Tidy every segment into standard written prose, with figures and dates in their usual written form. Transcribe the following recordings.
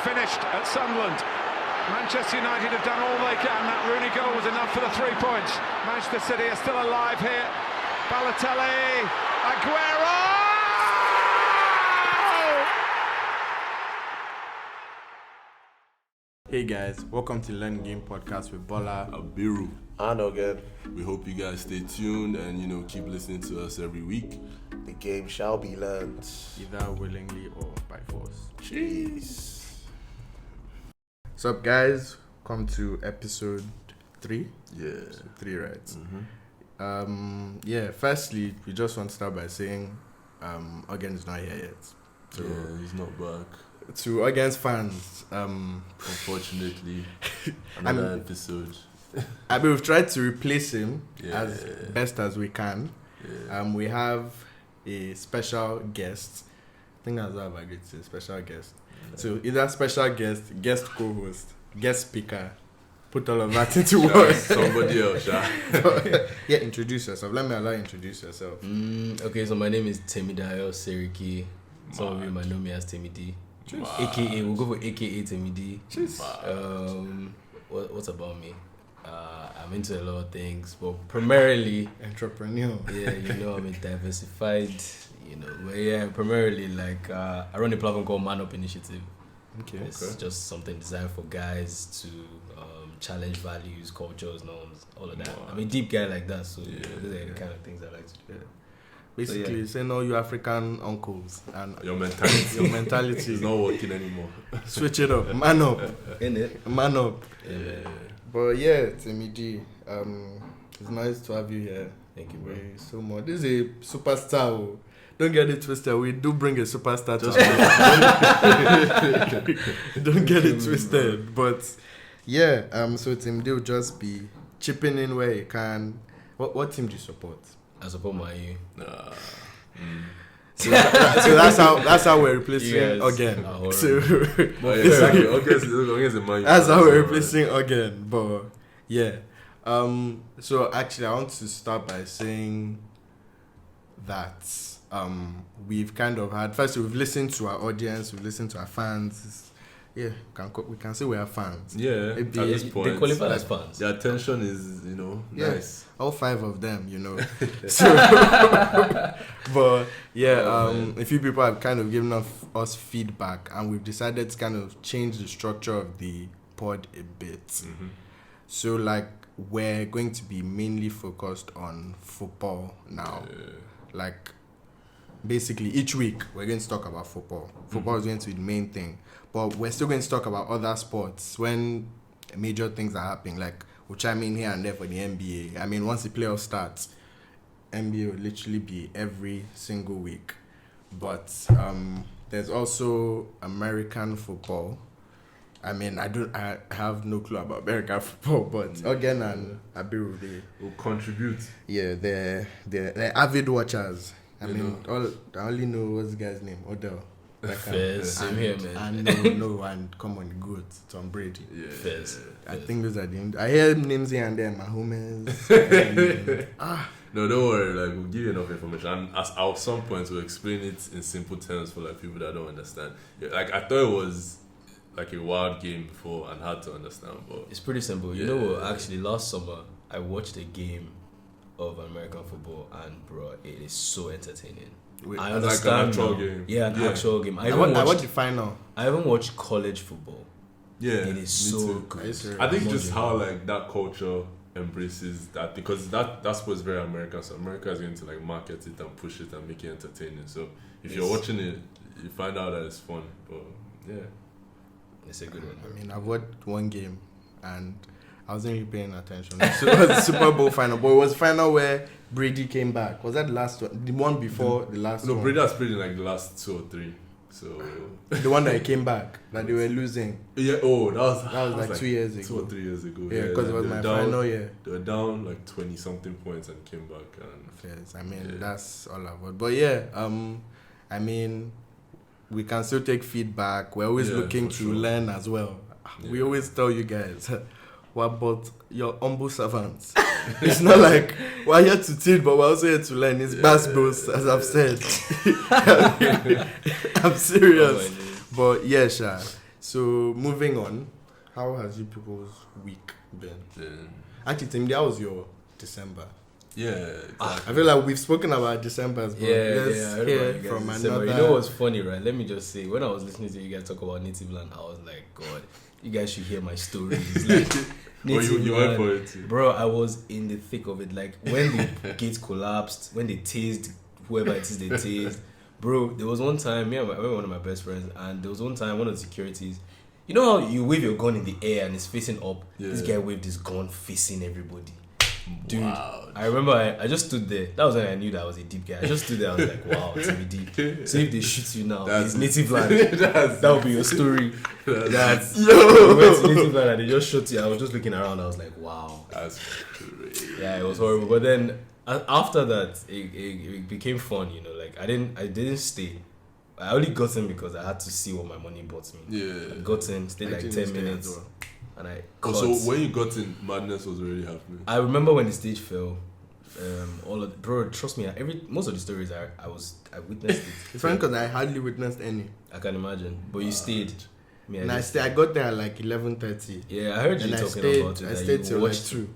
finished at Sunderland. Manchester United have done all they can. That Rooney goal was enough for the 3 points. Manchester City are still alive here. Balotelli, Aguero! Hey guys, welcome to Learn Game Podcast with Bola, Abiru, and Ogen. We hope you guys stay tuned and keep listening to us every week. The game shall be learned, either willingly or by force. Jeez. What's up, guys? Welcome to episode 3. Yeah, so 3, right? Mm-hmm. Firstly, we just want to start by saying, Ogen is not here yet. So he's not back. To Ogen's fans, unfortunately, another episode. We've tried to replace him as Yeah. best as we can. Yeah. We have a special guest. I think that's what I agreed to, special guest. Yeah. So either special guest co-host, guest speaker, put all of that into work. Somebody else, Yeah, introduce yourself. Let me allow you to introduce yourself. Okay, so my name is Temidayo Seriki. Some of you might know me as Temidi. AKA, we'll go for AKA Temidi. What's about me? I'm into a lot of things, but primarily entrepreneur. Yeah, I'm a diversified, but primarily I run a platform called Man Up Initiative. Okay. It's just something designed for guys to challenge values, cultures, norms, all of that. I'm a deep guy like that, so these are the kind of things I like to do. Basically, saying all you African uncles and your mentality is not working anymore. Switch it up, man up, man up. Yeah. But Temidi, it's nice to have you here. Thank you, bro. So much. This is a superstar. Oh. Don't get it twisted. We do bring a superstar to Don't get it twisted. But so Temidi will just be chipping in where he can. What team do you support? I support my U. So that's how we're replacing Ogen. That's how we're replacing Ogen. But so actually I want to start by saying that we've kind of had we've listened to our audience, we've listened to our fans. Yeah, we can say we are fans. Yeah, at this point, they qualify as fans. The attention is, nice. All 5 of them, So, but a few people have kind of given us feedback, and we've decided to kind of change the structure of the pod a bit. Mm-hmm. So, we're going to be mainly focused on football now. Yeah. Basically, each week we're going to talk about football. Football is going to be the main thing. But we're still going to talk about other sports when major things are happening. We'll chime in here and there for the NBA. I mean, once the playoffs starts, NBA will literally be every single week. But there's also American football. I mean, I have no clue about American football, but Ogen and Abiru, they will contribute. Yeah, they're avid watchers. I only know what's the guy's name, Odell. Same here, man. And come on, good Tom Brady. Yeah. Fez. I think those are the names. I hear names here and there, Mahomes. No, don't worry. We'll give you enough information, and at some point we'll explain it in simple terms for people that don't understand. I thought it was a wild game before and hard to understand, but it's pretty simple. You know what? Actually, last summer I watched a game of American football, and bro, it is so entertaining. I understand. An actual game. Yeah, an actual game. I watched the final. I haven't watched college football. Yeah, it is so good. I think just how that culture embraces that, because that sport is very American. So America is going to market it and push it and make it entertaining. So if you're watching it, you find out that it's fun. But it's a good one. I mean, I've watched one game and I wasn't really paying attention. So it was the Super Bowl final, but it was the final where Brady came back. Was that the last one? The one before the last one? No, Brady has played in the last 2 or 3. So the one that he came back, that they were losing. Yeah. Oh, that was 2 years ago. 2 or 3 years ago. Yeah, because it was my final year. They were down 20 something points and came back. And yes, I mean that's all I've got. But I mean, we can still take feedback. We're always looking to learn as well. Yeah. We always tell you guys, what about your humble servants? It's not we're here to teach, but we're also here to learn. It's basketballs, as I've said. I'm serious. But Sha. So moving on, how has you people's week been? Yeah. Actually, Tim, that was your December. Yeah, exactly. I feel like we've spoken about December's, but let's I heard hear about you guys from in December. another. You know what's funny, right? Let me just say, when I was listening to you guys talk about native land, I was like, God, you guys should hear my stories. Like, Well, you went for it too. Bro, I was in the thick of it. Like, when the gates collapsed, when they tased whoever it is they tased. Bro, there was one time, I went with one of my best friends, and there was one time, one of the securities, you know how you wave your gun in the air and it's facing up? Yeah. This guy waved his gun facing everybody. Dude, Wow. I remember I just stood there. That was when I knew that I was a deep guy. I just stood there. I was like, wow, TBD. So if they shoot you now, it's native land. That would be your story. That's you went to native land and they just shot you. I was just looking around. I was like, wow. That's crazy. Yeah, it was horrible. But then after that, it became fun. You know, like I didn't stay. I only got in because I had to see what my money bought me. Yeah. I got in, stayed like 10 minutes, and I cut. So when you got in, madness was already happening. I remember when the stage fell. Bro, trust me. Most of the stories I witnessed it. It's funny because I hardly witnessed any. I can imagine, but you stayed. Me, And I got there at like 11:30. Yeah, I heard you And talking about it. I that stayed you till like watched 2.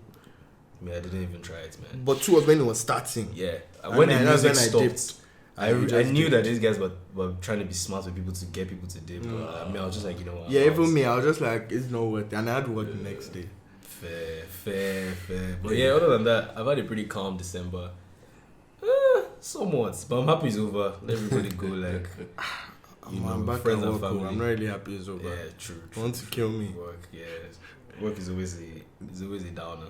Me, I didn't even try it, man. But 2 was when it was starting. Yeah, And when the then that's music when I stopped, dipped. I just knew dipped. that these guys were trying to be smart with people to get people to dip. But I was just like, you know what? Yeah, even me, I was just like, it's not worth it. And I had to work the next day. Fair. But yeah, other than that, I've had a pretty calm December. Somewhat, but I'm happy it's over. Let everybody go like. I'm back friends at and work. family. I'm not really happy it's over. Yeah, true. Want to kill me. Work is always a downer.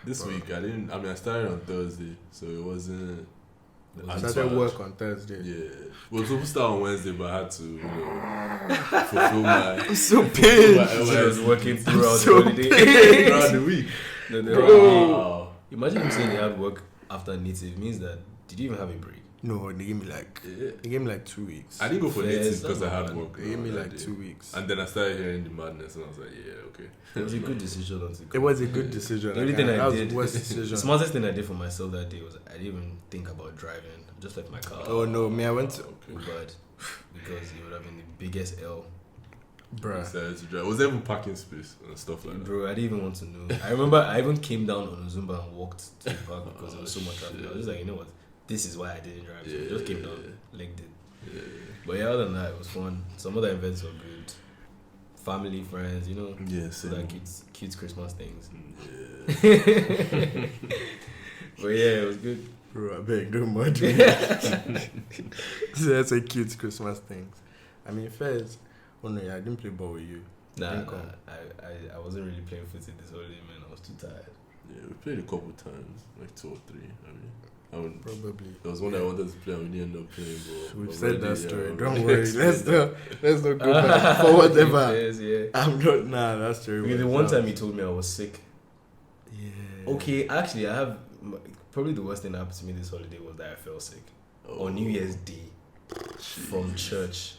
This week, I started on Thursday, so it wasn't. I started work on Thursday. Yeah. Well, supposed to start on Wednesday, but I had to, fulfill my. I'm so paid. I was working throughout so the holiday. throughout the week. Wow. Imagine him saying he had work after native. It means that did you even have a break? No, they gave me like 2 weeks. I didn't go for Fair, native it's because not I had bad. work. They gave me that like day. 2 weeks. And then I started hearing the madness, and I was like, yeah, okay. It was a good decision. It was a good decision. The only thing that I was did, the worst decision. the smartest thing I did for myself that day was I didn't even think about driving. I just left my car. Oh no, me, I went to. Ubered because it would have been the biggest L. Bruh. Decided to drive. Was there even parking space and stuff like that? Bro, I didn't even want to know. I remember I even came down on Zumba and walked to the park because there was so much traffic. I was just like, you know what? This is why I didn't drive. So I just came down, legged it. Yeah. But yeah, other than that, it was fun. Some other events were good. Family, friends, Yeah, so that cute Christmas things. Yeah. But yeah, it was good. Bro, I beg, don't mind me. So that's a cute Christmas things. I mean, first, oh no, yeah, I didn't play ball with you. Nah, Didn't come. I wasn't really playing footy this holiday, man. I was too tired. Yeah, we played a couple times, like 2 or 3. Probably. There was one I wanted to play and we didn't end up playing. But We've but said already, that story. yeah, Don't already. worry. Let's not go back for whatever. Yes, yeah. I'm not. Nah, that's terrible. Because the one time he told me I was sick. Yeah. Okay, actually, I have probably the worst thing that happened to me this holiday was that I fell sick on New Year's Day from church.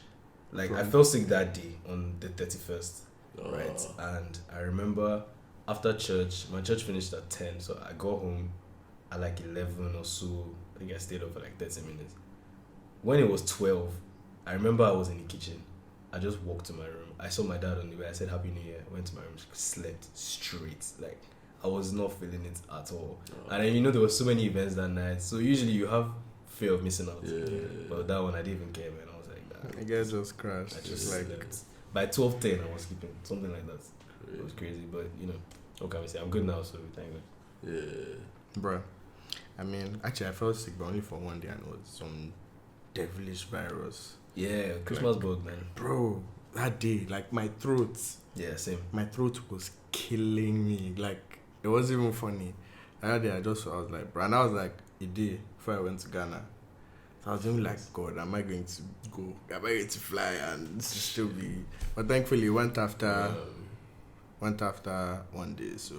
Like I fell sick that day on the 31st, right? And I remember after church, my church finished at 10, so I got home at like 11 or so. I think I stayed up for like 30 minutes. When it was 12, I remember I was in the kitchen. I just walked to my room. I saw my dad on the way. I said Happy New Year. I went to my room, slept straight. Like I was not feeling it at all. And then there were so many events that night. So usually you have fear of missing out. Yeah. But that one I didn't even care, man. I was like, nah. I guess just crashed. I just like slept. By 12:10 I was sleeping. Something like that. It was crazy. But what can we say? I'm good now, so thank God. Yeah. Bruh. I mean, actually, I felt sick, but only for one day, and it was some devilish virus. Yeah, Christmas bug, man. Bro, that day, like my throat was killing me. Like it wasn't even funny. That day, I was like, bro, and I was like, a day before I went to Ghana. So I was even like, God, am I going to go? Am I going to fly and still be? But thankfully, it went after one day, so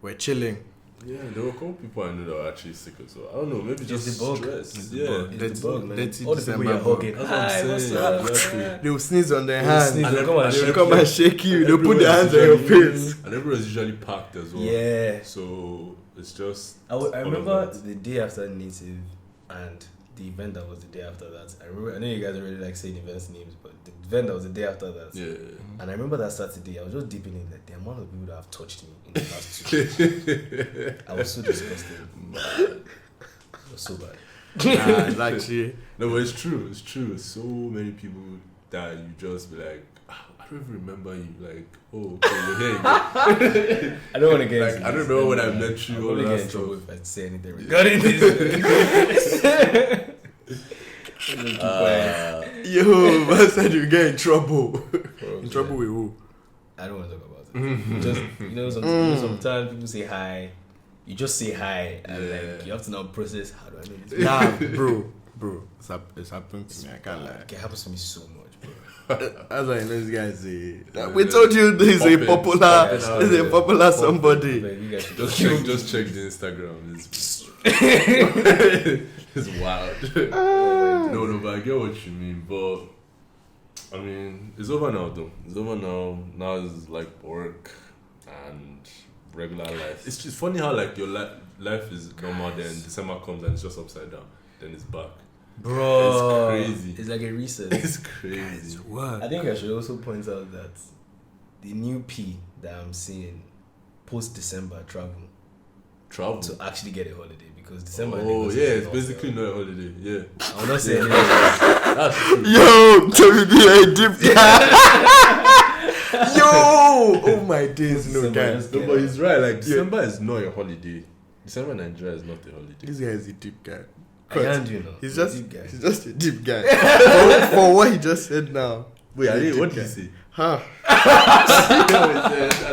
we're chilling. Yeah, there were a couple people I knew that were actually sick as well. I don't know, maybe just the bug. stress. It's Yeah. the bug. It's the bug, man. Dirty All the people December you're bug. hugging. That's what I'm Hi, what's saying. up? Exactly. They'll sneeze on their hands. sneeze, And they'll come and everyone- shake Come and shake you. They'll put their hands on your face. And everyone's usually packed as well. Yeah. So it's just. I all of remember that. the day after native, and the event that was the day after that. I know you guys don't really like saying events names, but the event that was the day after that. Yeah. And I remember that Saturday, I was just deep in like the amount of people that have touched me in the past 2 years. I was so disgusted. It was so bad. Actually, No, but it's true. It's true. So many people that you just be like, I don't even remember you. Like, oh, okay, you're here. I don't want to get Like, into I don't this. remember when I met you. I'm All only that get in stuff. trouble if I say anything regarding this. Keep quiet. yo, man said you get in trouble. In trouble with who? I don't want to talk about it. Just sometimes people say hi. You just say hi, and like you have to now process. How do I know this? Nah, bro, it's happening to me. I can't lie. It happens to me so much, bro. That's why this guy say. We told you this is a popular somebody. You guys should Just check the Instagram. It's wild. No, but I get what you mean. But I mean, it's over now, though. It's over now. Now it's like work and regular life. It's just funny how like your life is normal, then December comes and it's just upside down. Then it's back. Bro, It's crazy. It's like a reset. It's crazy. What? I think I should also point out that the new P that I'm seeing post December travel Travel. to actually get a holiday because December. Oh is yeah, it's basically not a holiday. Yeah, I will not say anything. that's true. Yo, Temidayo a deep guy. Yo, oh my days, no guys. No, but he's right. Like December is not a holiday. December in Nigeria is not a holiday. This guy is a deep guy. I can't do know. He's a just deep guy. he's just a deep guy. for what he just said now. Wait, He's a deep what did guy. he say? Huh?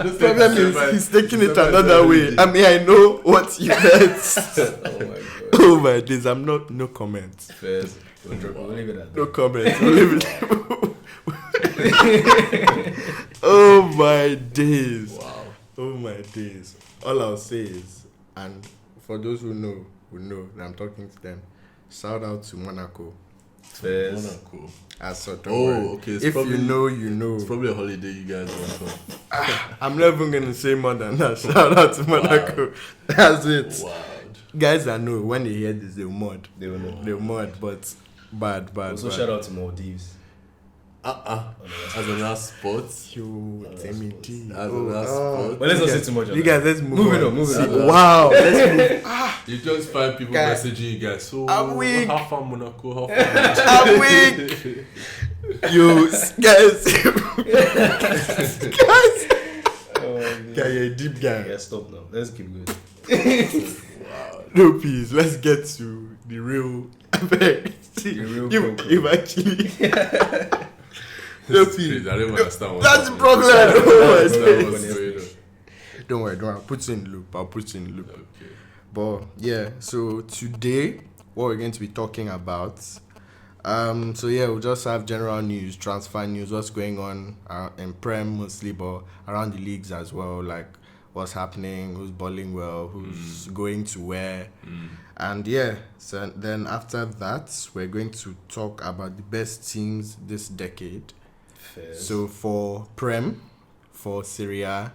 The Problem is he's taking it another way. I mean, I know what you meant. Oh my god. Oh my days, I'm not. No comments. First, we'll leave it at No that. comments. We'll leave it. Oh my days. Wow. Oh my days. All I'll say is, and for those who know that I'm talking to them, shout out to Monaco. First, Monaco. Okay. It's If probably, you know, you know. It's probably a holiday you guys want to. I'm not even gonna say more than that. Shout out to Monaco. That's it. Wow. Guys that know when they hear this, they'll mod. they will know. They'll mod, but bad. Also, shout out to Maldives. As a last sport. Yo, Temi D. As a last sport. But let's not say too much on You that. guys, let's move Moving on. on. Wow. Let's move. You just find people Guys, messaging you guys. So, I'm weak. how far Monaco? How far? I'm weak. Yo, guys. Guy, you're a deep guy. Yeah, stop now. Let's keep going. No, please. Let's get to the real. You've actually. No, It's please. crazy. I don't understand what That's the happened. problem. I don't Oh my understand days. what's going on. Don't worry. I'll put you in the loop. Okay. But yeah, so today, what we're going to be talking about. So yeah, we'll just have general news, transfer news, what's going on in Prem mostly, but around the leagues as well, like what's happening, who's balling well, who's going to where. And yeah, so then after that, we're going to talk about the best teams this decade. First. So for Prem, for Serie A,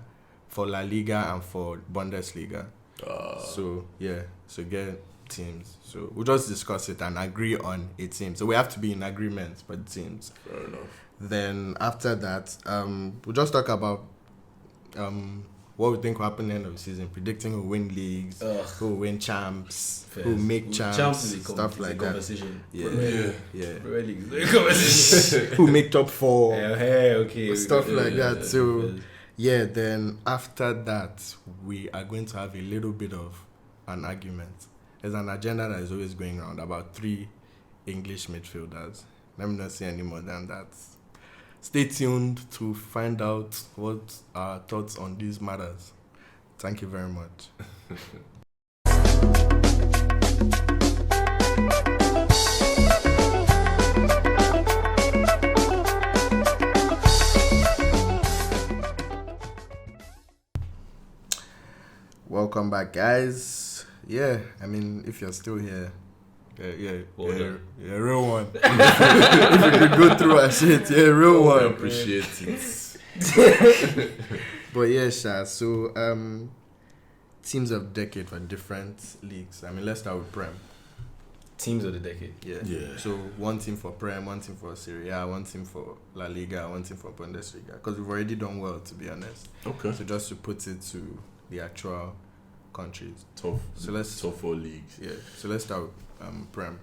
for La Liga, and for Bundesliga. So yeah, so get teams. So we'll just discuss it and agree on a team. So we have to be in agreement for the teams. Fair enough. Then after that, we'll just talk about what we think will happen at the end of the season, predicting who will win leagues, who will win champs, who will make champs, is a stuff like that. conversation. Yeah, Yeah. Premier League is a conversation. who make top 4. Hey, okay. Stuff like Yeah, that. So yeah, then after that, we are going to have a little bit of an argument. There's an agenda that is always going around about 3 English midfielders. Let me not say any more than that. Stay tuned to find out what our thoughts on these matters. Thank you very much. Welcome back, guys. Yeah, I mean, if you're still here, Well yeah, real one. If you could go through our shit, yeah, real I one. appreciate it. But yeah, Sha, so teams of decade for different leagues. I mean, let's start with Prem. Teams of the decade. Yeah. So one team for Prem, one team for Serie A, one team for La Liga, one team for Bundesliga. Because we've already done well, to be honest. Okay. So just to put it to the actual countries. Top. So let's top 4 leagues. Yeah. So let's start with Prem.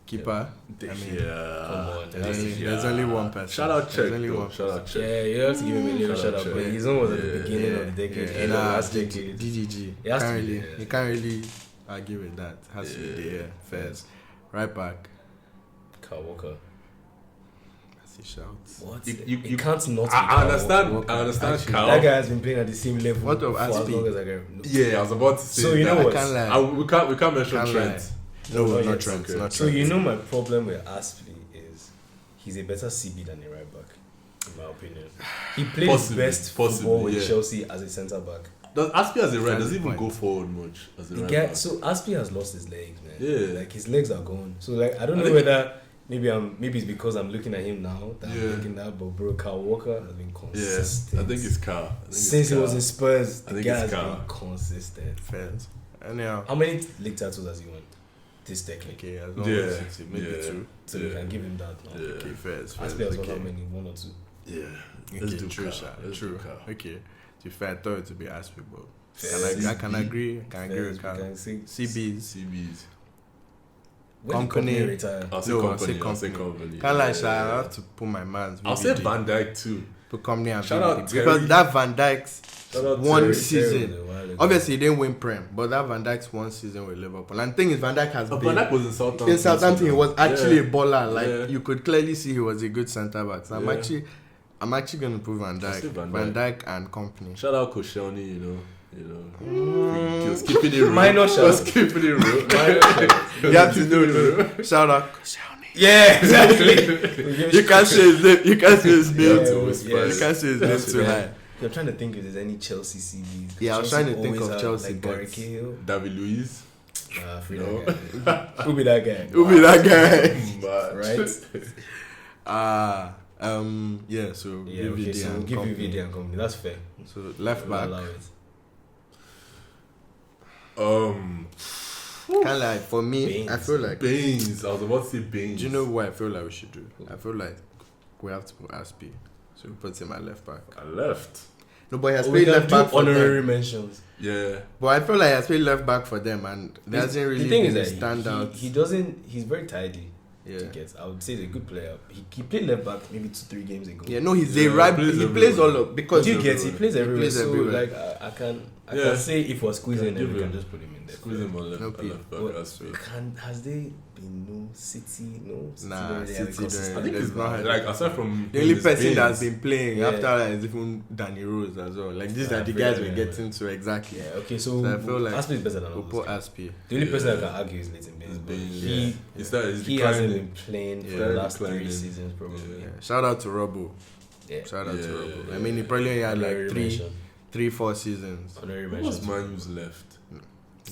Keeper. Yeah. I mean, Yeah. Come on. there's only one person. Shout out There's Czech. only Though. one Shout out Czech. Yeah, you have to give him a little shout out, Shout out but Czech. his own was at the Yeah, beginning yeah, of the decade, yeah. end of last Nah, decade. DGG. It has to Can't be, really, yeah. you can't really argue with that. Has to be the Fairs. Right back. Kyle Walker. As he shouts. What? You can't not be I Kyle understand. Walker. I understand. Actually, Kyle. That guy has been playing at the same level What of for as Aspi? long as I can. No. Yeah, I was about to say. So you that. know what? I can't lie. And we can't mention Can't Trent. lie. No, not not yet. Trent. Okay. Not So Trent. you know my problem with Aspi is he's a better CB than a right back, in my opinion. He played Possibly, his best football with yeah. Chelsea as a centre back. Does Aspi as a right? That's Does he the even point. go forward much as a The right guy, back? so Aspi has lost his legs, man. Yeah. Like his legs are gone. So like I don't I know think- whether maybe it's because I'm looking at him now that I'm Yeah. thinking that, but bro, Kyle Walker has been Yeah, consistent. I think it's Car. Since he was in Spurs, I the think guy it's has Kyle. been consistent. Fairs. Anyhow. How many league titles has he won? This decade. Okay, as long Yeah, as it's maybe yeah. 2. So we can give him that now. Yeah. Okay, Fairs. Aspi has won how many? 1 or 2. Yeah. Okay, Let's do true, Car. Sha. Let's True. do Car. Okay. To be fair, I thought it would be Aspi, but Fairs. I can agree. I can agree Fairs, with we Carl. can say- CBs. CBs. When did Company. Company retire? I'll say No, I'll company. say I'll say company. company. Can't lie, Yeah, Sha, I yeah. have to put my man's I'll say VVD. Van Dijk too. Put company and Shout VVD. out Because Terry. that Van Dijk's Shout out one Terry. season. Terry was a while ago. Obviously, he didn't win Prem, but that Van Dijk's one season with Liverpool. And the thing is, Van Dijk has Oh, been... Van Dijk was in Southampton. in Southampton, he was actually Yeah. a baller. Like, Yeah. you could clearly see he was a good centre-back. So Yeah. I'm actually going to put Van I'll say Dijk. Van Van Dijk. Dijk and company. Shout out Koscielny, he was keeping it real. Minor He was shout. keeping it real. You have to know. Shout out. Yeah, exactly. You can't say his name. You can't say his You have name. to whisper You it. can't say his name too high. I'm trying to think if there's any Chelsea CBs. Yeah, I was Chelsea trying to think always of have, Chelsea, like Gary but- Cahill. David Luiz. Nah, free No. that guy. Who be that guy? Who be that guy? Right. Yeah, so Yeah, VVD okay, so we'll and give you company. VD and company. That's fair. So left We'll back. allow it. Can't lie, for me, Baines. I feel like... Baines. I was about to say Baines. Do you know what I feel like we should do? I feel like we have to put Aspi. So we put him at left back. I left. No, but he has We played can left do back for honorary them. mentions. Yeah. But I feel like he has played left back for them and there hasn't really the thing been a is that standout. he doesn't. He's very tidy. Yeah. To get. I would say he's a good player. He played left back maybe 2-3 games ago. Yeah, no, he's Yeah, a right. he plays He plays all everywhere. of because Do you get? He plays everywhere. plays so everywhere. like I can Yeah. say if we're squeezing Yeah, him, give we can him. just put him in there. Squeeze him on left, No on P. left back. But That's fair. has there been no City? No. City Nah, don't really have a City consistent- don't- I think There's it's not- like aside from the only his person Baines, that's been playing Yeah. after that is even Danny Rose as well. Like these Yeah, are the I guys feel we're like- getting to exactly. Yeah. Okay. So, So I feel like Aspi is better than all We'll those put guys. Aspi. The only person Yeah. I can argue is Leighton Baines. but Baines, He yeah. It's that he's he hasn't declining. been playing for Yeah, the last 3 declining. seasons probably. Yeah. Shout out to Robbo. Yeah. Shout out to Yeah, Robbo. yeah, I mean, he probably only had Honorary like mention. 3-4 seasons. Honorary Who was mention. Manu's left?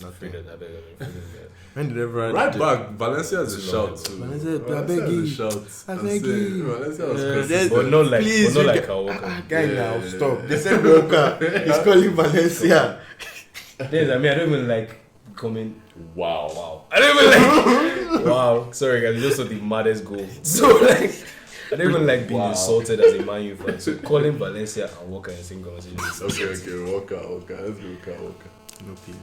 Nothing. Freedom, I beg of you, freedom, yeah. When did ever Right back, Valencia has a Too shout long. too. Valencia, I Valencia beg has a you. shout. I I'm beg saying, you. Valencia was there's- consistent. But not like, Please, but not you like get- Kyle Walker. Guy Yeah, now, yeah, stop. yeah. They said Walker. He's calling Valencia. There's, I mean, I don't even like coming. Wow. Wow. I don't even like. Wow. Sorry, guys. Just saw the maddest goal. So, like, I don't even like being Wow. insulted as a Man U fan. So, calling Valencia and Walker in the same conversation is Okay, Walker. Let's go, Walker. No P.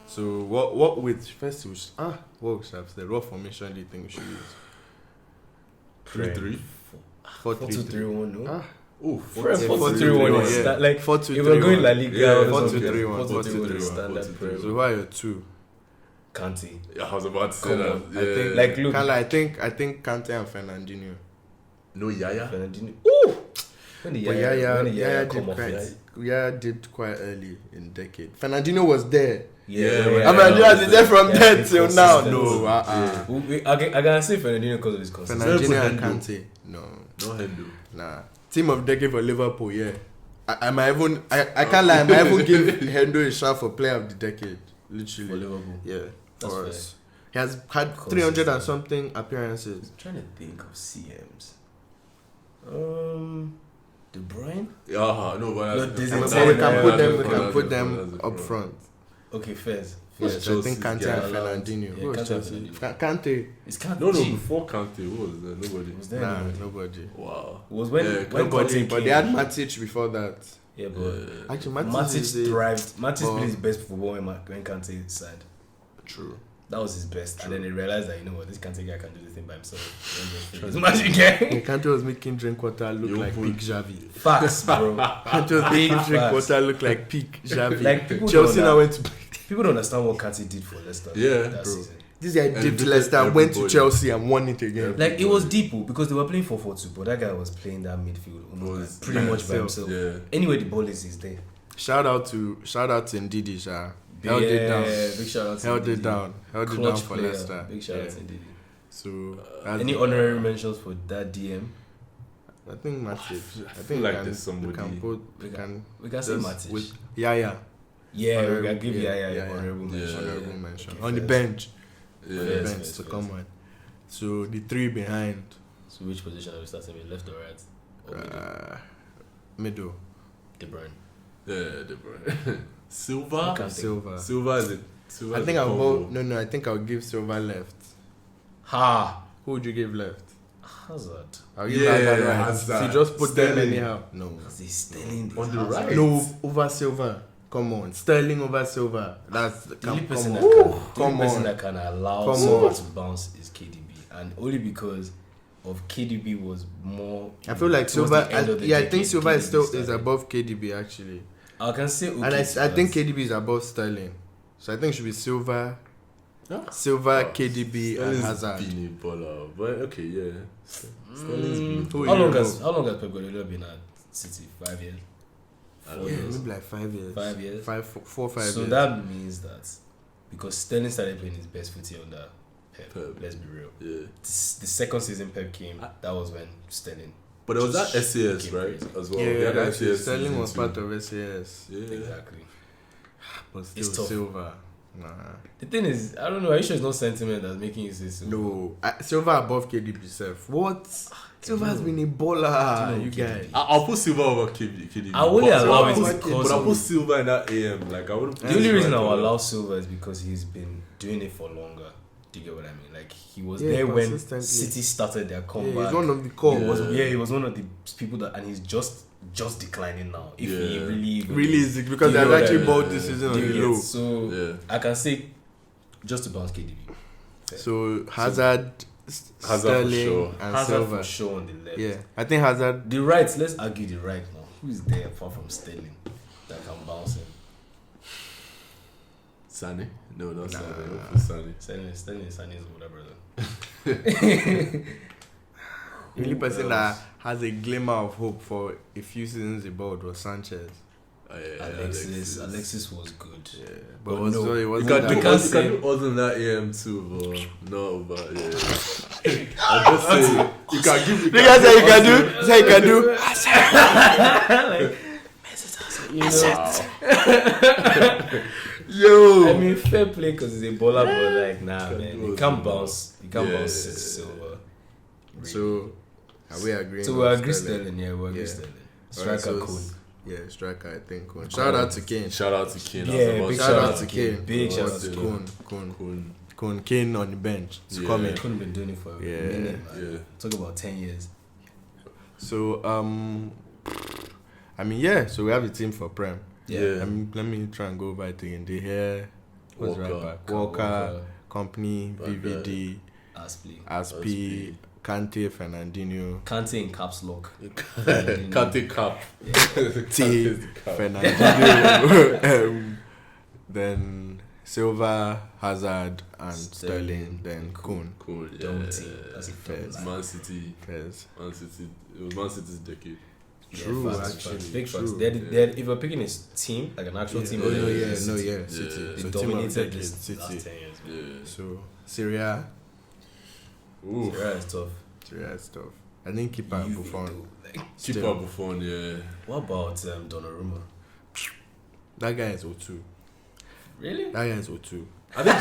So what with first we should, what should have said? What formation do you think we should use? 3-3. 4-2-3-1, no? Ah, Oh, 4-2-3-1 is yeah. that, like, 4-2-3-1. if we're going La Liga, Yeah, or 4-2-3-1, something, 4-2-3-1 4-2-3-1, is standard 4-2-3-1. Prem. So who are your two? Kante. Yeah, I was about to say Come that. on. Yeah. I think Like, look. Kala, I think Kante and Fernandinho. no Yaya. Fernandinho. Ooh! When did But Yaya Yaya come off? did quite early in decade. Fernandinho was there. Yeah, Fernandinho has been there from Yeah, then he's till now. consistent. No, I can say Fernandinho because of his consistency. Fernandinho and Hendo. Kante. No, No Hendo. nah. Team of decade for Liverpool. Yeah, I might even. I can't lie. I might even give Hendo a shot for player of the decade. Literally. For Liverpool. Yeah, That's for fair. us. He has had 300 and something appearances. I'm trying to think of CMs. De Bruyne? Yeah, no, but No, that's this But is we can yeah, put yeah, them. yeah, We can that's put different, them that's up different. front. Okay, Fez. So I think Chelsea's Kante guy. and Fernandinho. Yeah, Who was Kante and Chelsea? Fernandinho. Kante. It's Kante. No, before Kante, who was there? Nobody. Was there Nah, anybody? nobody. Wow. It was when Nobody. Conte But came. they had Matic before that. Yeah, but Actually, Matic thrived. Matic but- played his best football when Kante signed. True. That was his best. And then they realized that, you know what, this Kante guy can do the thing by himself. His magic game. Kante was making Drinkwater look You like put- peak Xavi. Facts, bro. Kante was making Drinkwater look like peak Xavi. Like, people Chelsea don't now went to. People don't understand what Kante did for Leicester Yeah, that bro. season. This guy And did beat Leicester, went to everybody. Chelsea and won it again. Like, it was deep because they were playing 4-4-2, but that guy was playing that midfield almost pretty by much by himself. himself. Yeah. Anyway, the ball is there. Shout out to Ndidi, Sha. Held it down. Big shout out to Held it Ndidi. down. Held it Clutch down for player. Leicester. Big shout out Yeah. to Ndidi. So that's Any the- honorary mentions for that DM? I think Matic. I feel think like we can, there's somebody- we can put. We can. We can say just Matic. with- Yeah. Yeah, we Honorable- can give yeah. honorable mention. Yeah. Honorable mention Okay, on the first. bench. Yeah. On the Yes, bench yes, to yes. come on. So the three behind. So which position are we starting with? Left or right? Or middle? Middle. De Bruyne. Yeah, De Bruyne. Silva? Okay. Silva. Silva is it? Silva I is think a I'll combo. vote. No. I think I'll give Silva left. Ha! Who would you give left? Hazard. I'll give Yeah, Hazard right. Hazard. If you just put them Sterling. anyhow. No. He's Sterling. On the right. No, over Silva. Come on. Sterling over Silva. That's The only come person, on. that can, the Come only person on. that can allow Come Silva on. to bounce is KDB. And only because of KDB was more. I feel like towards Silva. the end of the I think decade, Silva is KDB still is started. above KDB actually, I can say okay, and I but think KDB is above Sterling. So I think it should be Silva, Oh, KDB, and Sterling's Hazard. been a baller, but okay, yeah. Sterling's been who a you How long know? has Pep Guardiola been at City? 5 years. I Four don't Yeah, know. years. maybe like 5 years. 5 years. 4, 5 So years. that means that because Sterling started playing his best footy under Pep. Pep. Let's be real. Yeah. The second season Pep came, that was when Sterling. But there was that Just SAS, came right? crazy. As well. Yeah, They had that actually, SAS Sterling season was too. part of SAS, Yeah. Exactly. but It's still tough. Silva. Nah. The thing is, I don't know. Are you sure it's not sentiment that's making you say so? No, Silva above KDB self. What? Silva has been a baller, you guys. I'll put Silva over KDB. I only But- allow but it I'll put- because But I'll of- put Silva in that AM. Like I wouldn't. The only reason I will allow Silva is because he's been doing it for longer. Do you get what I mean? Like he was Yeah, there when consistently. City started their Yeah, comeback. he's one of the core. He was one of the people that, and he's just declining now. If he Yeah. Really is it because You they've know actually that, bought this season on Do you the get- low. So Yeah. I can say just to bounce KDB. So Hazard, for Sterling, sure. and Hazard Silva. for sure on the left. Yeah, I think Hazard. The right, let's argue the right now. Who is there apart from Sterling that can bounce him? Sane? No, not Nah. Sane. I'll put Sane. Sterling is Sane's older brother. The only person else? that has a glimmer of hope for a few seasons about was Sanchez. Oh, yeah, Alexis was good. Yeah, But but no, it You wasn't can that do can't you say- can do other than that AM too, but no, but yeah. I'm just saying you can give. The guy said you can do. Say you can do. Yo. I mean, fair play because he's a baller, but like, nah, Can't man, do he it, can't man. bounce. He can't Yeah. bounce Silva. So are we agreeing? So we on agree Sterling, yeah, we agree Yeah. Sterling. Alright, Striker so cool. Yeah, striker. I think. Kun. Shout out to Kane. Shout out to Kane. Yeah, big Shout out to Kane. Big shout out to Kun. Kane. Kun. Kane on the bench. It's Yeah. coming. Couldn't been doing it for Yeah. a minute, man. Yeah. Talk about 10 years. So I mean, yeah. So we have a team for Prem. Yeah. Let me try and go over it again. They here. What's right Walker. back? Walker, Company, Van Dijk. VVD, Aspley. Aspi, Kante, Fernandinho, Kante in caps lock. Can't take cap. T, Fernandinho, then Silva, Hazard, and Sterling, then Kun. Cool. Yeah. Double team. That's a fair Fairs. line. Man City. Fairs. Man City. It was Man City's decade. True, facts, actually, facts, big true. facts. If we're picking a team, like an actual team, Oh, then no, it's yeah, City. no, yeah, Yeah. City. They So team of dominated decade, this last 10 City. years. Yeah. So Serie A, Ooh. Yeah, it's tough. Serie A is tough. I think keeper You Buffon. do, like, Keeper Still. Buffon, yeah. what about Donnarumma? That guy is O2. Really? That guy is O2. I think I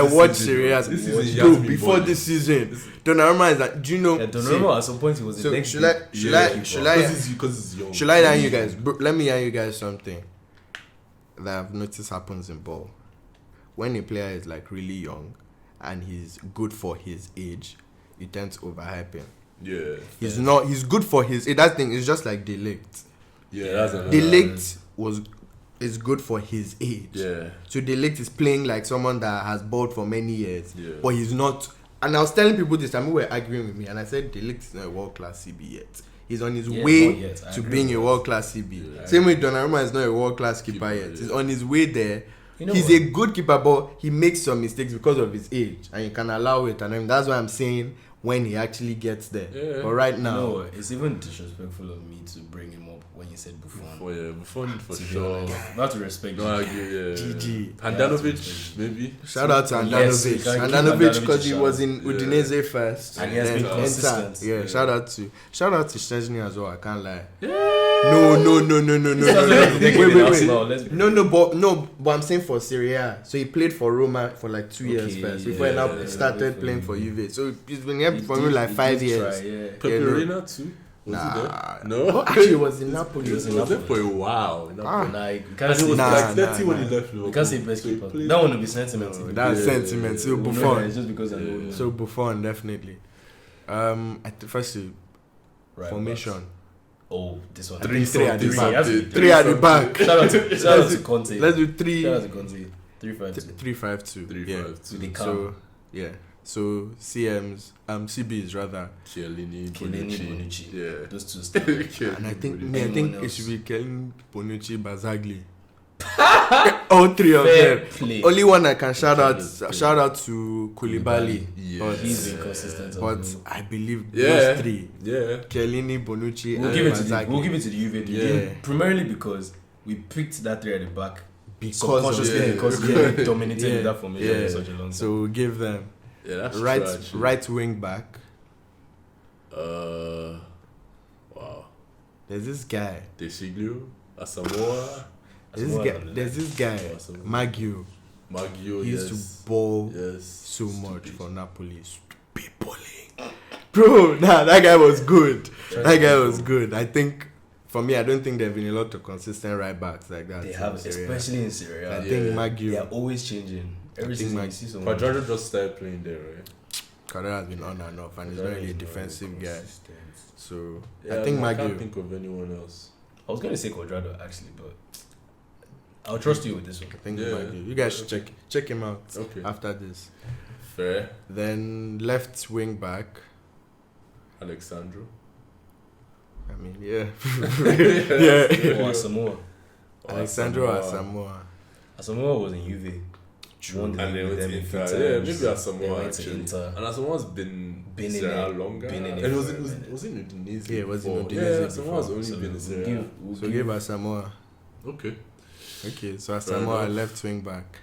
watch Serie A. This season, he Bro, has to be before balling. this season, Donnarumma is like, do you know? Yeah, Donnarumma at some point he was So a next should I Because yarn he's young. you guys? Bro, let me yarn you guys something. that I've noticed happens in ball. When a player is like really young and he's good for his age, you tend to overhype him. Yeah. He's good for his age. That thing is just like De Ligt. Yeah, that's another. De Ligt is good for his age. Yeah. So De Ligt is playing like someone that has balled for many years, Yeah. but he's not. And I was telling people this time, who were arguing with me, and I said De Ligt is not a world-class CB yet. He's on his way to being a world-class CB. Yeah. Same way Donnarumma is not a world-class keeper yet. Yeah. He's on his way there. You know He's what? a good keeper, but he makes some mistakes because of his age, and you can allow it. And that's why I'm saying when he actually gets there. Yeah. But right now, No, it's even disrespectful of me to bring him up when you said Buffon. Buffon for To be sure. honest. You have to respect No, him. I agree, yeah. GG. Handanovic, maybe. shout out to Yes, Handanovic. we can give Handanovic because Handanovic he a was shout. in Udinese first, And he has then been consistent. Yeah, Yeah. shout out to Szczesny as well. I can't lie. Yeah. No. But I'm saying for Serie A. So he played for Roma for like 2 years Okay, first yeah, before he now yeah, started yeah. playing for Juve. So he's been here He for did- me like he 5 did years. try, yeah. Peperina too? Was he Nah, there? No? Actually, he was in Napoli. He was in He was there Napoli. for a while. Like, we can't And he say was Nah, like 30 when nah. he left Liverpool. we can't say best So he keeper. played- That one will be sentiment. No, that's sentiment. So We know that Buffon. it's just because I know. Yeah. So Buffon definitely. Firstly, Right, formation. but- Oh, this one. Three at the back. It has to be Three at the back. Shout out to Conte. Let's do three. Shout out to Conte. 3-5-2. 3-5-2. 3-5-2. Yeah. With the So calm. yeah. So CBs rather. Chiellini, Chiellini, Bonucci. Bonucci. Yeah. Those two stand. And I think Bonucci. me, I think Anyone it else? should be Kelly, Bonucci, Bazagli. All three of Fair them. play. Only one I can shout out Koulibaly. shout out to Koulibaly. Yeah. But, He's been consistent. as but well. I believe Yeah. those three. Yeah. Kellini, Bonucci, We'll and give it to Bazagli. the Juve. dude. Yeah. Primarily because we picked that three at the back. Because Subconsciously, yeah. because we Yeah. dominated Yeah. with that formation Yeah. for such a long time. So we'll give them Yeah, that's right true, right wing back. wow. There's this guy. Desiglio, Asamoah, There's this guy, Awesome. Maggio. Maggio, He yes. used to ball Yes. so much Stupid. for Napoli. Stupid balling. Bro, that guy was good. That guy was good. I think, for me, I don't think there have been a lot of consistent right backs like that. They in have, Serie A. especially in Serie I A. think Yeah. They Maggio. are always changing. Every think season you see someone. Quadrado just started playing there, right? Carrera has been on and off, and he's not really a defensive guy. So Yeah, I think I Maggio. can't think of anyone else. I was going to say Quadrado actually, but I'll trust you with this one. I think Yeah. Maggio. You guys should check him out Okay. after this. Fair. Then left wing back. Alexandro. I mean, yeah, Oh, yeah. Asamoah. Alexandro Asamoah. Asamoah was in Juve. Won the And league they with went them to a few Inter. Yeah, times. maybe They Asamoah went to actually. Inter. And Asamoah's been Been in Serie A it. longer. Been in it And for was a it was, minute. was it in Udinese? Yeah, it was in before? Udinese Yeah, before. Asamoah's only So been in we'll Serie A. give- So give Asamoah. Okay. Okay, so Fair Asamoah enough. left wing back.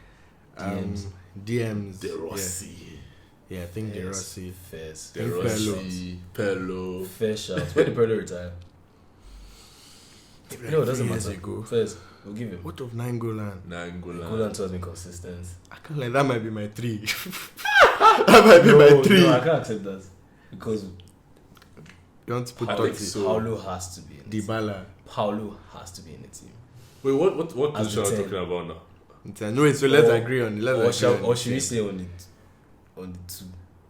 DMs. DMs. De Rossi. Yeah, I think De Yes. Rossi. Fairs. De think Rossi. Perlo. Fair shout. Where did Perlo retire? Maybe No, it like doesn't 3 years matter. ago. First, we'll give him. What of Nainggolan? Nangolan. Golan too has been consistent. I can't like that might be my 3. That might be my 3. No, I can't accept that. Because You want to put I think Totti? so. Paulo has to be in the team. Dybala. Paulo has to be in the team. Wait, what As position are the we 10. talking about now? No, wait, so let's Or- agree on it. Let's Or, agree shall, on or it. should we say on the two?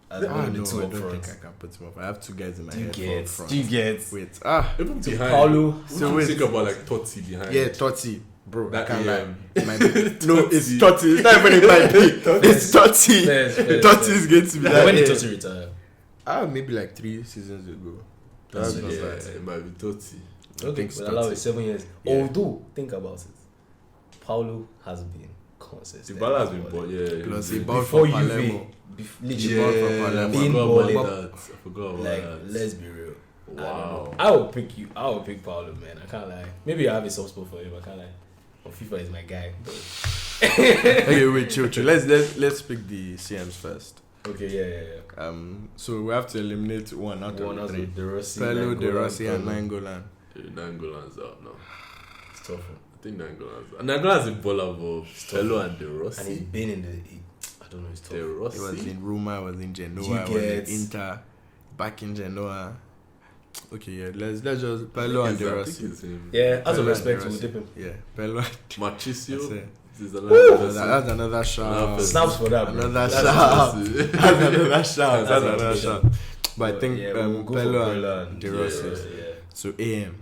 As Ah, on no, the two I up don't front. think I can put him up. I have 2 guys in my Do you head get? front. Do you get? Wait, Even behind. Paulo. So So wait. think about like Totti behind. yeah, Totti. Bro, That I can't AM. lie. No, it's Totti. It's not even in my pick. It's Totti. Fair, Totti is going to be that. When did yeah. Totti retire? Maybe like 3 seasons ago. That's That was Yeah, that. it might be Totti. I think it's we'll allow it Totti. 7 years. Yeah. Although, think about it. Paulo has been consistent. Dybala has been bought, yeah. Plus he yeah. bought Before from Juve, Palermo. literally, bought from I Palermo. Being forgot balling. about that. I forgot about like, that. let's be real. Wow. I will pick you. I will pick Paulo, man. I can't lie. Maybe I have a soft spot for him. I can't lie. But FIFA is my guy. But Okay, wait, chill. Let's pick the CMs first. okay, yeah. So we have to eliminate one out One of has the 3. De Rossi, Pello, De Nainggolan, Rossi, and Pello. Nainggolan. Nangolan's out now. It's tough. One. I think Nangolan's out. Nangolan's in Bola, but Pello and De And he's Rossi. been in the. I don't know. It's tough. De He was Rossi. in Roma, was in Genoa, You was get- in Inter, back in Genoa. Okay, yeah. Let's just Pelo and De Rossi. Yeah, out of Pelo respect, and we'll De dip him. Rossi. Yeah, Pelo. Marchisio. That's it. This is That's another shout. Snaps for that, bro. Another That's shout. it. That's another shout. That's That's another another shout. But I think yeah, we'll go for Pelo Pelo and De yeah, Rossi. yeah. So AM.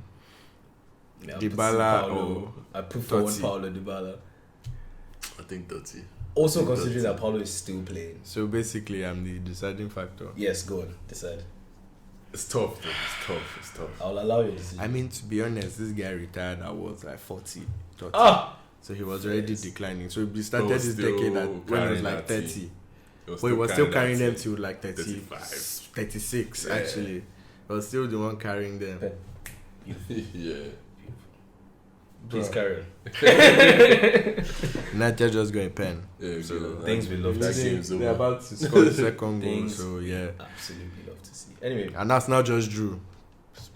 Yeah, Dybala Paulo. or I put forward Totti. Paulo Dybala. I think 30. Also considering that Paulo is still playing. So basically, I'm the deciding factor. Yes, go on. Decide. It's tough, though. It's tough. I'll allow your decision. I mean, to be honest, this guy retired at was like 40. 30. Ah! So he was already Yes. declining. So he started was his still decade at when he was carrying like that 30. team. But he was still carrying them that to like 30, 35. 36 Yeah. actually. He was still the one carrying them. Pen. team. Yeah. Please carry on. United just going pen. Yeah, So, so things we love to that see. game's They're over. about to score the second goal. Things So yeah. Absolutely love to see. Anyway. And that's not just Drew.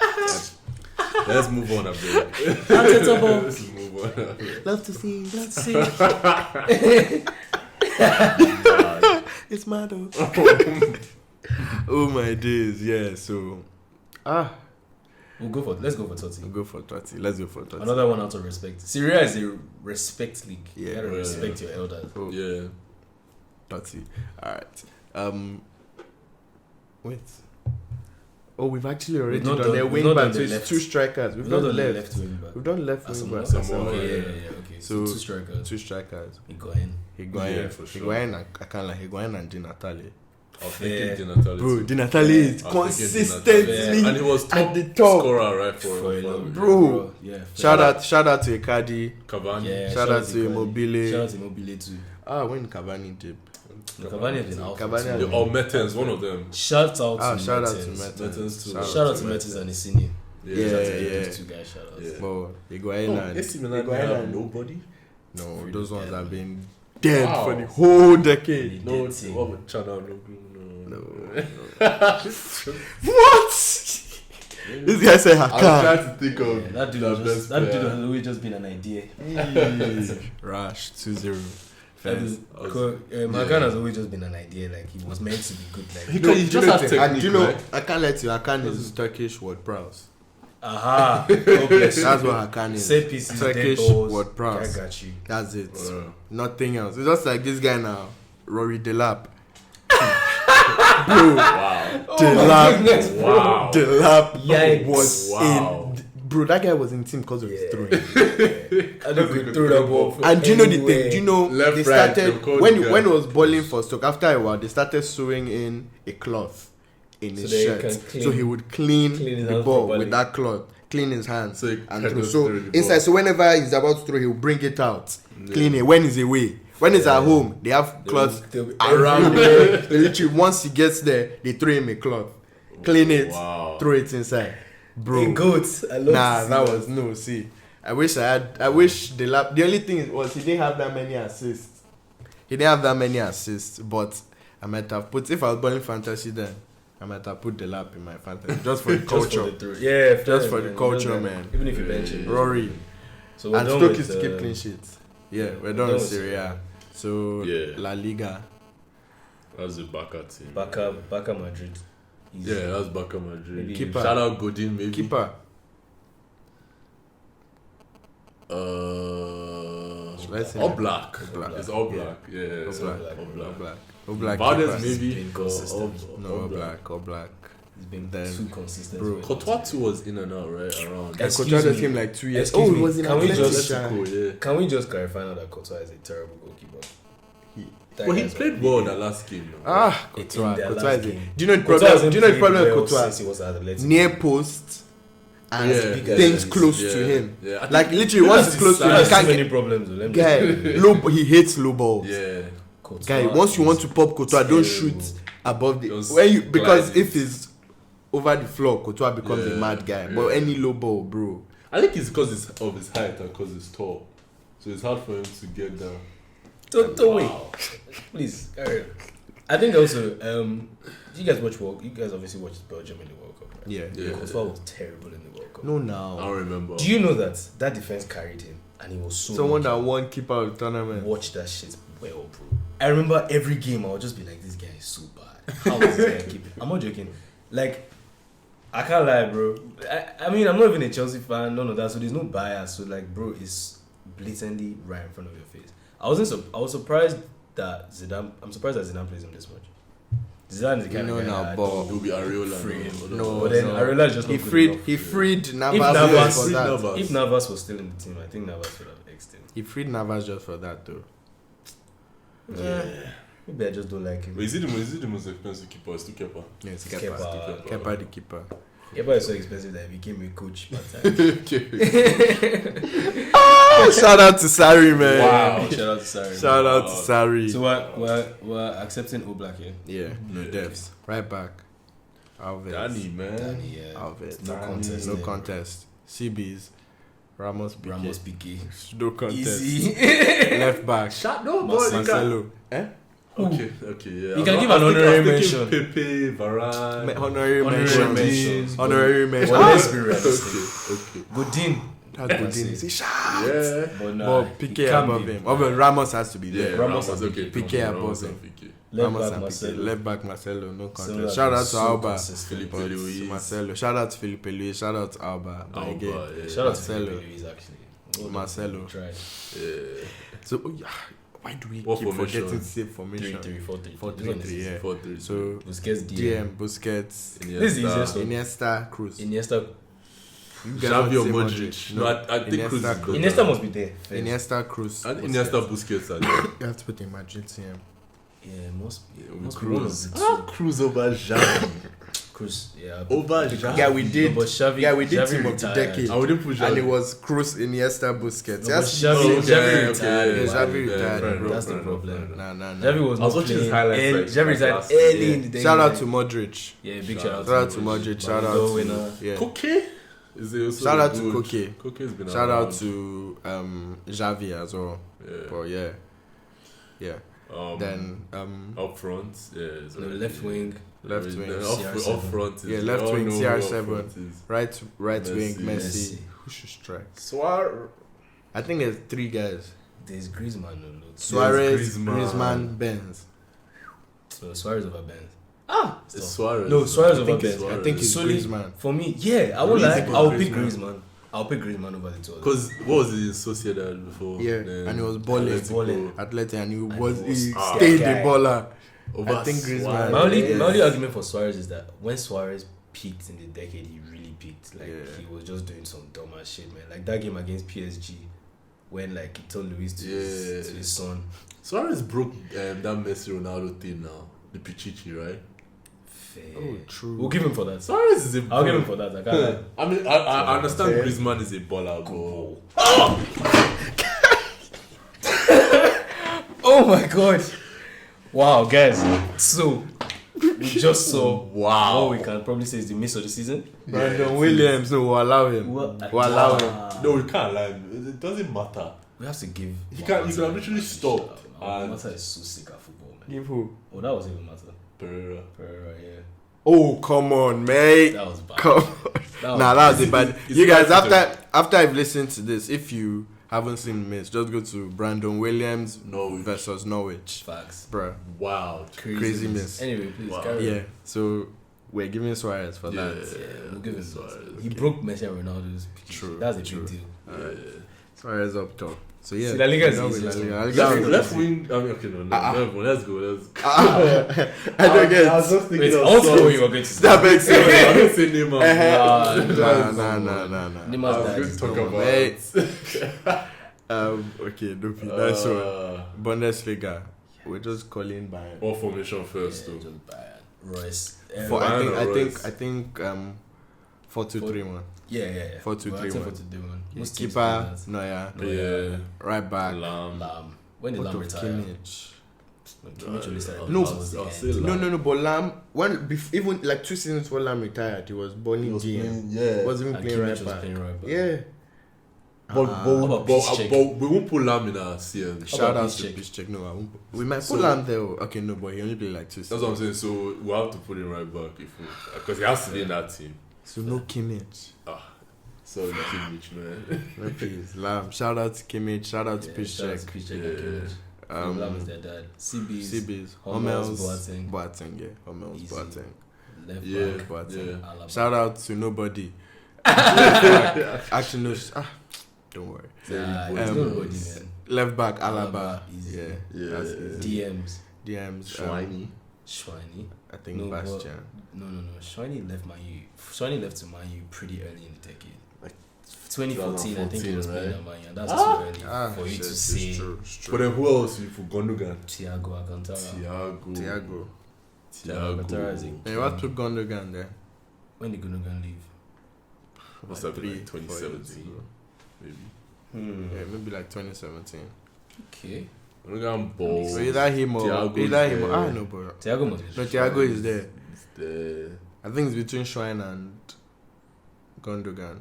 Let's move on a bit. Untouchable. Let's move on. Love to see. Let's see. It's mad. Oh my days. Yeah. So Let's go for Totti. we'll go for 30. Let's go for 30. Another one out of respect. Serie A is a respect league. Yeah. You gotta Yeah. respect your elders. Oh, Yeah. 30. Alright. Wait. Oh, we've actually already We've not done done- their we've wing not back. done So the it's left. 2 strikers. We've done the left. wing back. We've done left As wing a back. more- Asamoah, Okay, yeah. okay. So- So 2 strikers. 2 strikers. Higuain. Higuain. Yeah, for sure. Higuain, I can't like Higuain and Di Natale. I was Yeah. thinking Di Natale. Bro, too. Di Natale is I was thinking Di Natale. consistently And he was top at the top. scorer, right? For a For long- Bro. Yeah. Shout out to Ekadi. Cavani. Yeah. Shout out to Cavani. Immobile. Shout out to Immobile too. When Cavani did. Cavani has been out. for Cavani too has The, long. or Mertens, one of them. Shout out to Shout out to Mertens. Mertens too. Shout out to Mertens and Insigne. Yeah, Shout out to yeah. those 2 guys. Shout out. Yeah. But Higuain Oh, and AC Milan Higuain have and- nobody. No, Really those ones dead. have been dead Wow. for the whole decade. No, Dead team. what with Chana? No. What? This guy said I was Hakan. trying to think of Yeah, that dude the has best player. always just been an idea. Rash 2-0. Hakan has always just been an idea. Like he was meant to be good. Like He just has technique, Do you know? right? I can't let you. Hakan is Turkish word prowess. aha. God bless you. That's what Hakan is. Set pieces, Turkish dead balls. word prowess. I got you. That's it. Wow. Nothing else. It's just like this guy now, Rory Delap. Wow. Delap. Wow. Delap Yikes. was Wow. in. Bro, that guy was in team because of his throwing. I don't could throw the ball. from And do you know the anywhere. thing? Do you know Left, they right, started they'll call when the guy. when it was boiling for stock. After a while, they started sewing in a cloth in So his that he shirt, can clean- so he would clean clean his the hands ball properly. with that cloth, clean his hands, So he and can throw. just So throw the inside, ball. so whenever he's about to throw, he'll bring it out, clean it. When he's away, when he's at home, they have cloths they'll- around him. They literally, once he gets there, they throw him a cloth, clean it, Wow. throw it inside. Bro, A goat. I love nah, to see that was no. See, I wish the lap. The only thing was he didn't have that many assists. He didn't have that many assists, but I might have put, if I was balling fantasy then, I might have put the lap in my fantasy just for the Just culture. for the throw. Yeah, Just fair, for the man. culture, Just, man. Even if you bench him. Rory So we're and done Stoke with, is to keep clean sheets. Yeah, we're we're done done with with Serie A. So Yeah. La Liga. That's the Barca team. Barca Madrid. Easy. Yeah, that's Barca Madrid. Maybe Keeper. Shout out Godin, maybe. Keeper. Let's say All black. Oblak. It's all black. Yeah, it's all Oblak. black. Oblak. Valdez keeper. maybe. been consistent. No, Oblak. He's been Then- too consistent. Bro, with it. Courtois too was in and out, right? Around. And Excuse Courtois just me. came like 2 years. Excuse Oh, me. it was in Can we Atletico. just- Cool, yeah. Can we just clarify now that Courtois is a terrible goalkeeper? That Well, he guy's played well that last game. No? Courtois. in their Courtois last is it. game. Do you know the Courtois problem? hasn't Do you know the played problem with well Courtois? since he was at Atletico. Near post and Yeah. things Yeah. close Yeah. to him. Yeah, I think- Like literally, once it's close to him, He he has can't too many get. problems. Though. Let me Guy, just- he hates low balls. Yeah. Courtois Guy, once you is want to pop Courtois, don't terrible. shoot above the Just when you because glide if it's over the floor, Courtois becomes a Yeah. mad guy. But Yeah. any low ball, bro. I think it's because of his height and because he's tall. So it's hard for him to get down. Don't wait. Wow. Please, carry on. I think also, you guys watch World. You guys obviously watched Belgium in the World Cup, right? Yeah. Yeah. Courtois was terrible in the World Cup. No, I now don't remember. Do you know that defense carried him and he was so someone lucky? that won keeper of the tournament. Watch that shit well, bro. I remember every game I would just be like, this guy is so bad. How is this guy keeping? I'm not joking. Like, I can't lie, bro. I mean, I'm not even a Chelsea fan, none of that, so there's no bias. So, like, bro, it's blatantly right in front of your face. I was surprised that Zidane. I'm surprised that Zidane plays him this much. Zidane is the kind of guy that but It will be Areola. free him. No, But then no. Areola is just He not good freed enough. Navas for Freed that. Navas. If Navas was still in the team, I think Navas would have exed him. He freed Navas just for that though. Yeah. Maybe I just don't like him. But is it the most expensive keeper? It's still Kepa. Yeah, it's Kepa. Kepa. Kepa the keeper. Kepa is so expensive that he became a coach part-time. Shout out to Sarri, man. Wow. Shout out to Sarri. Shout out to Sarri. So we're accepting Oblak here. Yeah, no Yeah. depths. Right back. Alves. Danny, man. Danny, yeah. Alves. No contest. No there. contest. CBs. Ramos Piqué. Ramos Piqué. No contest. Easy. Left back. No, Marcelo. Okay, yeah. You can I give was an honorary thinking mention. Pepe, Varane. Honorary Honorary mention. mentions. Honorary mention. Well, let's be realistic. Okay. Godin. That's good. That's Say, it. shout. Yeah. But But he Piqué can't above be. him. Over Ramos has to be Yeah, there. Ramos Ramos, and okay. Piqué above Ramos him. and Piqué. Left Ramos back and Marcelo. Piqué. Left back Marcelo. No Similar contest. Shout out to so Alba. consistent. Felipe Luis. Marcelo. Shout out to Felipe Luis. Shout out to Alba. But Alba, again, yeah. Shout out to Marcelo. Felipe Luis, actually. Well, Marcelo. Tried. Yeah. So why do we What keep formation? forgetting to say formation? 3-3-4-3. 4-3-3, yeah. 4-3. So Busquets, DM. DM, Busquets, This is the easiest one. Iniesta, Cruz. Iniesta. You guys Xavi don't or say Modric? No, I think Iniesta, Cruz is Cruz. better. Iniesta must be there. first. Iniesta, Cruz. And Iniesta, Busquets are there. You have to put in Madrid team. Yeah, must be. with Must be one of Cruz. the two. Cruz over Xavi. Cruz, yeah. Over Xavi. Yeah, we did. No, but Xavi, Yeah, we did Xavi team of the retired. decade. I wouldn't put Xavi. And it was Cruz, Iniesta, Busquets. No, Yes, but Xavi, Oh, Xavi okay, retired. yeah, Wow. Xavi retired, fair bro. enough, That's the fair enough, problem. fair enough. Nah. Xavi was I was not watching his playing. highlights, And like, Xavi retired last early year. in the day. Shout out to Modric. Yeah, big shout out Shout out to Modric. Shout Ballon out d'Or to winner. yeah. Koke? Is it also Shout out to good? Koke. Koke's been Shout around. out to Xavi as well. Yeah. But yeah. Then up front, yeah. It's No, already- left wing. left I mean, wing, then CR7. Up front is Yeah, left we all wing, know who CR7. up front is. right Messi. wing Messi. Messi. Who should strike? Suarez. I think there's 3 guys. There's Griezmann. No, Suarez, Griezmann. Griezmann, Benz. so Suarez over Benz. It's Suarez. No, Suarez I over think Benz. it's, I think it's Solely- Griezmann. For me, yeah, I won't Really lie. think I'll it's pick Griezmann. Griezmann. I'll pick Griezmann over the two others. Because what was it in Sociedad before? Yeah, Then and he was balling. Balling. Athletic, and he And was he was he that stayed guy. the baller. Over I think Griezmann. Suarez. My only argument for Suarez is that when Suarez peaked in the decade, he really peaked. Like Yeah. he was just doing some dumb ass shit, man. Like that game against PSG, when like he told Luis to, Yeah. to his son. Suarez broke that Messi Ronaldo thing now. The Pichichi, right? Fair. Oh, true. We'll give him for that. Suarez is a I'll give him for that. I can't lie. I mean, I understand Yeah. Griezmann is a baller, but Oh my god! Wow, guys. So we just saw Wow. what we can probably say is the miss of the season. Brandon Williams, no, we'll allow him. We'll allow him. no, we can't lie. It doesn't matter. We have to give. He can have literally stopped. And Mata is so sick at football, man. Give who? Oh, that wasn't even Mata. Pereira. Pereira, yeah. Oh, come on, mate. That was bad. Come on. Nah, that was a bad. It's You guys, bad after I've listened to this, if you haven't seen Miss, just go to Brandon Williams Norwich. versus Norwich. Facts. Bruh. Wow. Crazy miss. Anyway, please Wow. carry on. Yeah, so we're giving Suarez for Yeah. that. Yeah, we'll give him Suarez. that. He broke Messi and Ronaldo's picture. True, That's a true. big deal. Yeah. Suarez up top. So yeah, See, La Liga is done with easy, La so- Liga. La Left, Liga- left wing. I mean, okay, no. Let's go. I don't get I was just thinking Wait, of also songs. you were going to say. that makes I sense. didn't say Neymar. Nah. Neymar's I was died. going to talk Come on, about. mate. Okay, Dopey, nice one. Bundesliga. We're just calling by. What formation first, Yeah, though? just bad. Royce. For, I Bayern or Royce? think 4-2-3-1. Yeah. 4-2-3-1. 4-2-3-1. Most teams do Keeper, that. Neuer. Yeah. Right back. Lam. When did What Lam of retire? Kimmich? When Kimmich only started. No, towards the I'll end. say Lam. No, but Lam, even like 2 seasons before Lam retired, he was balling GM. yeah. Wasn't even And playing Kimmich right was back. playing right back. Yeah. But about Piszczek? we won't put Lam in our CM. Shout out to Piszczek? Piszczek. No, I won't. We might So- put Lam there. Okay, no, but he only played like 2 That's seasons. what I'm saying. So we'll have to put him right back because he has to be in that team. So no Kimmich. Sorry, Kimmich, man. No, please. Lam. Shout out to Kimmich. Shout out to Shout out to Piszczek. Piszczek and Yeah. Kimmich. Lam is their dad. CB's. CBs. Hummels, Boateng. Yeah, Hummels, Easy. Boateng. Left Yeah, back. But yeah. Alaba. shout out to nobody. Actually, no. Don't worry. It's nobody, man. Left back, Alaba. Alaba, easy. Yeah, Yeah. that's easy. DMs. DMs. Schweini. I think No, Bastian. No. Schweini left Man U. Schweini left to Man U pretty early in the decade. Like 2014, I think he was 2014, playing right? at Man U. And that's too early for you shit, to it's say true, it's true. But then who else for Gundogan? Thiago Alcantara. Thiago. Alcantara is a Hey, what took Gundogan there? When did Gundogan leave? Must have been like 3-4 years 2017, ago. maybe. Yeah, maybe like 2017. Okay. Gundogan balls. So either him or Thiago either is him or there. no, bro. Thiago must be. No, Thiago is there. It's there. I think it's between Schwein and Gundogan.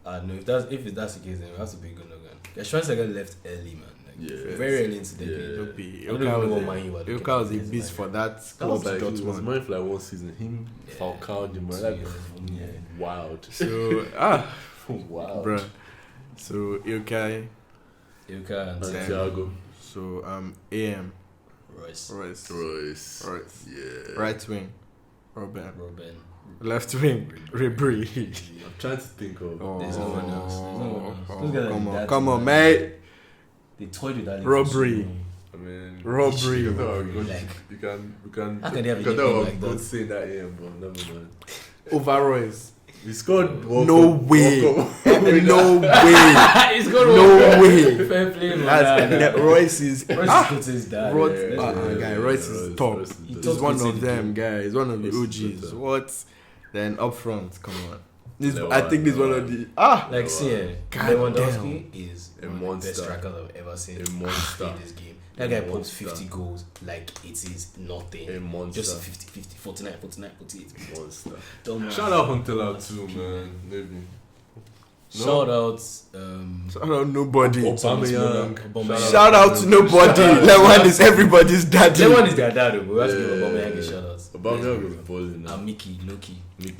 No, if that's the case, then it has to be Gundogan. Yeah, Schweinsteiger left early, man. Like, Yeah. very early into the Yeah. decade. Don't be. I don't even know what Man U were looking Ilka was for a this beast time. for that That club was like, he was Dortmund. mine for like one season. Him, Yeah. Falcao, Di 2 Maria, years, yeah. wild. So Wow. bruh. So Ilkay. Ilka and And Then- Thiago. So AM. Royce. Royce. Royce. Yeah. Right wing. Robin. Robin. Left wing. Ribery. I'm trying to think of. Oh, There's no one else. Those guys are come on, that come on, bad. mate. They toyed with that. Robbery. I mean, Robbery. You can, Like, you can. how can they have a you can nickname tell like good that? saying that AM, but never mind. Over Royce. We scored. No way. No way. It's got No way. Fair play, man. That's Royce is. Royce is dad. Royce, Yeah. guy, Royce is top. He's top one in of the them, guy. He's one of the Royce is OGs. better. What? Then up front, come on. This, No, I think this is one of the Like, see, God Lewandowski is A one of the best monster. strikers I've ever seen A monster. in this game. That A guy pops monster. 50 goals like it is nothing. A monster. Just 50, 50, 49, 49, 48. Monster. Don't know. Shout out Huntela too, man. Maybe. Shout out. shout out nobody. Aubameyang. Shout out to nobody. That one is everybody's daddy. That one is their dad, but we have to give Yeah. Aubameyang a shout out. Aubameyang was balling. And Mickey, Loki.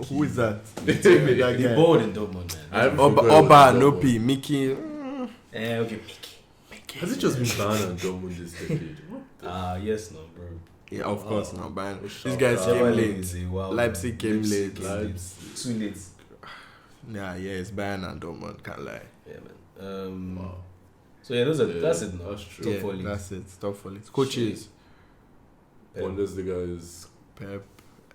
Who is that? That guy. balled in Dortmund, I man. haven't Oba, forgotten Oba about Nopi, Mickey. Okay, Mickey. Has it just been Bayern and Dortmund this decade? Yes, no, bro. Yeah, of course, no, man. Oh, These guys shout came out. late. Leipzig came late. Leipzig. Too late. Yeah, it's Bayern and Dortmund, can't lie. Yeah, man. Wow. So yeah, Yeah, that's it. Now. that's true. Top Yeah, 4 leagues. that's it. Top 4 leagues. Coaches. Pep. Bundesliga is. Pep.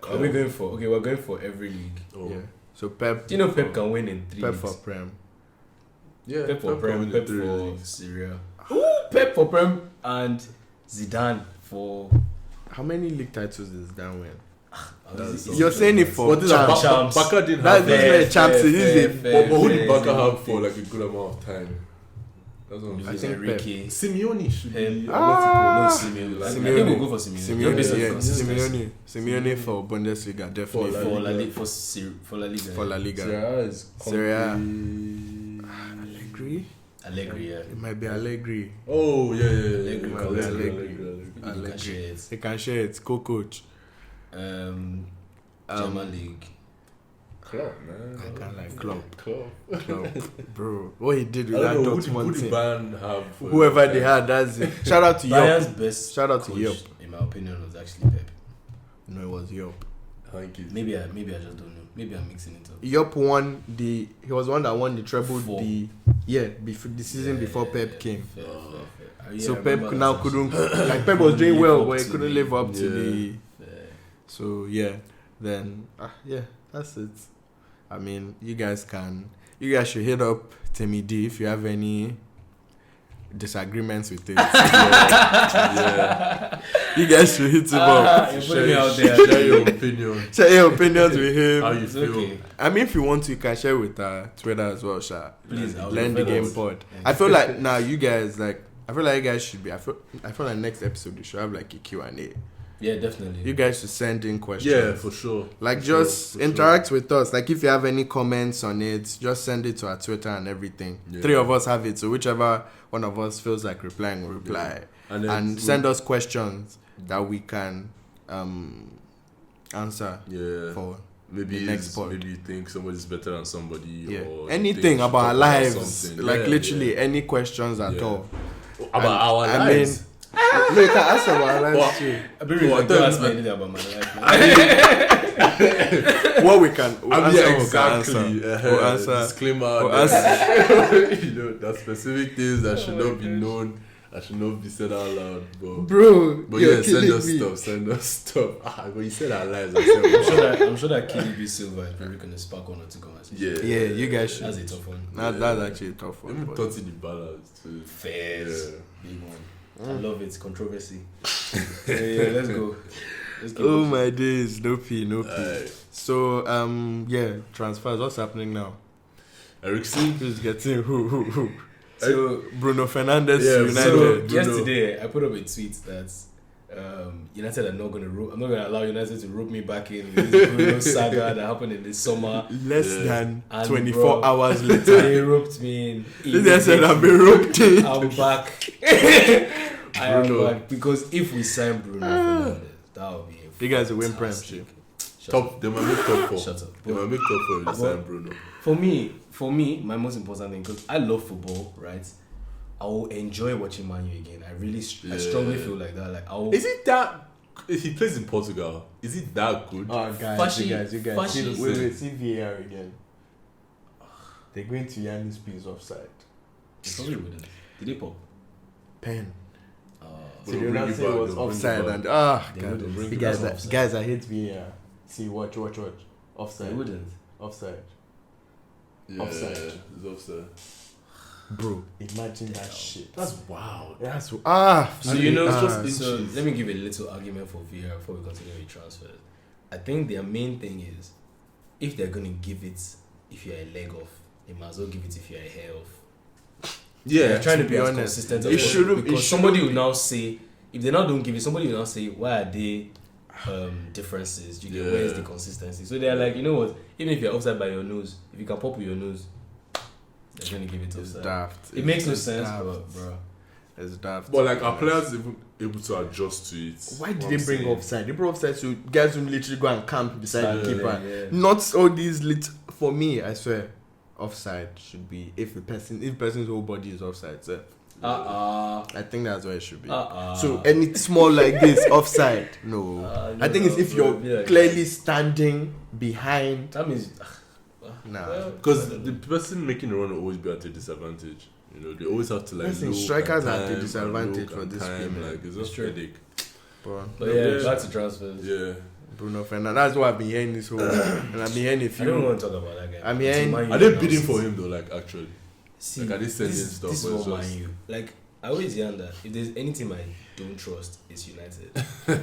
Are we going for? Okay, we're going for every league. Oh. Yeah. So Pep. Do you know Pep can win in 3 Pep leagues? for Prem. Yeah. Pep for Pep Prem, won Pep the 3 for leagues. Serie A. Ooh, Pep for Prem and Zidane for. How many league titles is that win? That's You're saying it for What is that? champs. Baka didn't That's have not that. a champs. This is a. But who did Baka fair, have for like a good amount of time? That's what I'm Luis saying. think Pep. Enrique. Simeone should be. Him. Ah! No, Simeone. I think Simeone. we'll go for Simeone. Simeone. Simeone for Bundesliga, definitely. For La For La Liga. Liga. For La Liga. For La Liga. Serie A is Serie A. Conte. Allegri? Allegri, yeah. It might be Allegri. Oh yeah. Allegri. Allegri. You can share it. They can share it. Co-coach. German League. Klopp, man. I can't like Klopp. Klopp. Bro, what he did with I that don't know who Dortmund did team. Bayern have. For Whoever they had, that's it. Shout out to Bayern's Yop. best Shout out to coach, Yop. in my opinion, was actually Pep. No, it was Yop. Thank you. Maybe I just don't know. Maybe I'm mixing it up. Yop won the. He was one that won the treble. Four. Before the season before Pep came. Fair. So I Pep remember now that couldn't. actually. Like Pep was doing Live well, up but he to couldn't the- live up to Yeah. the. Fair. So yeah, then that's it. I mean, you guys should hit up Timmy D if you have any disagreements with it. Yeah. You guys should hit him up. You're putting me out there. Share your opinion. Share your opinions with him. How you It's feel? okay. I mean, if you want to, you can share with Twitter as well, Sha. Please, I'll Learn the refer game those. pod. Yeah. I feel like now you guys I feel like you guys should be. I feel like next episode we should have like a Q&A. Yeah, definitely. You guys should send in questions. Yeah, for sure. Like For just sure. interact with us. Like if you have any comments on it, just send it to our Twitter and everything. Yeah. 3 of us have it, so whichever one of us feels like replying will reply. And, then And send us questions that we can answer Yeah. for Maybe the next pod. maybe you think somebody's better than somebody. yeah. Or Anything you think about our we should talk lives. something. Like Yeah, literally yeah. any questions at Yeah. all. About our I lives. No, you can answer my life too. Abiru, I like, thought don't you ask me meant- anything about my life. What we can Yeah, exactly. We'll answer. Disclaimer. We'll answer. You know, there are specific things that should not be known. That should not be said out loud. Bro, But you're yeah, send killing us me. stuff. Send us stuff. But you said our lives. I'm sure that KDB Silva is probably going to spark one or two conversations. Yeah. Yeah, you guys should. That's a tough one. That's actually a tough one. Even but- thought in the balance too. Fairs. Yeah. Big one. I love it. Controversy. Yeah, let's go. Let's keep Oh it. my days, no P. Aye. So yeah, transfers. What's happening now? Ericsson. Who's getting who? So, Bruno Fernandes Yeah, to United. so Bruno. yesterday I put up a tweet that United are not going to I'm not going to allow United to rope me back in with this Bruno saga that happened in this summer. Less Yeah. than And 24 bro, hours later. They roped me in. They said I've been roped in. I'm back. I am Bruno. back because if we sign Bruno Fernandes, that would be a You guys will win fantastic- Premiership. Shut Top. They might make top 4. Shut up. They might make top 4 this But- time, Bruno. For me, my most important thing, because I love football, right? I will enjoy watching Man U again. I strongly feel like that. Like I will. Is it that? If he plays in Portugal, is it that good? Oh, guys, Fashi- you guys. Fashi- Wait, see VAR again. They're going to Yannis P's offside. They probably wouldn't. Did they pop? Pen. They'll So bring they it say back, it was they'll bring it offside back. and They God. wouldn't. bring You it guys, That's I, offside. guys, I hate VAR. See, watch. Offside. They wouldn't. Offside. Yeah, Offside. It's offside. Bro, imagine that shit. That's wild. That's So inches. let me give a little argument for VR before we continue with transfers. I think their main thing is if they're gonna give it if you're a leg off, they might as well give it if you're a hair off. Yeah, They're trying to to be be as honest, consistent it as shouldn't- possible it because shouldn't somebody will be. now say if they now don't give it, somebody will now say why are they differences? You get where is the consistency? So they're like, you know what? Even if you're offside by your nose, if you can pop with your nose, they're gonna give it It's offside. daft. It makes no It's sense, daft. but bro. It's daft. But like, are players even able to adjust to it? Why did What they I'm bring saying. offside? They brought offside so guys will literally go and camp beside the keeper. Yeah. Not all these little. For me, I swear, offside should be if person's whole body is offside. So I think that's where it should be. So any small like this offside, no. I think it's if you're clearly standing behind. That means Nah. Because the person making the run will always be at a disadvantage. You know, they always have to like. Listen, look strikers and are at a time disadvantage and for look this and time, game, Like, it's It's just true. headache. But yeah, Yeah. back to transfers. Yeah. Bruno Fernandes. That's what I've been hearing this whole. And I've been hearing a I don't few. want to talk about that guy. I'm hearing- Man U Are they now bidding since- for him though? Like, actually. See, Like, are they sending stuff This or is it's what just- Man U. Like, I always hear that if there's any team I don't trust, it's United.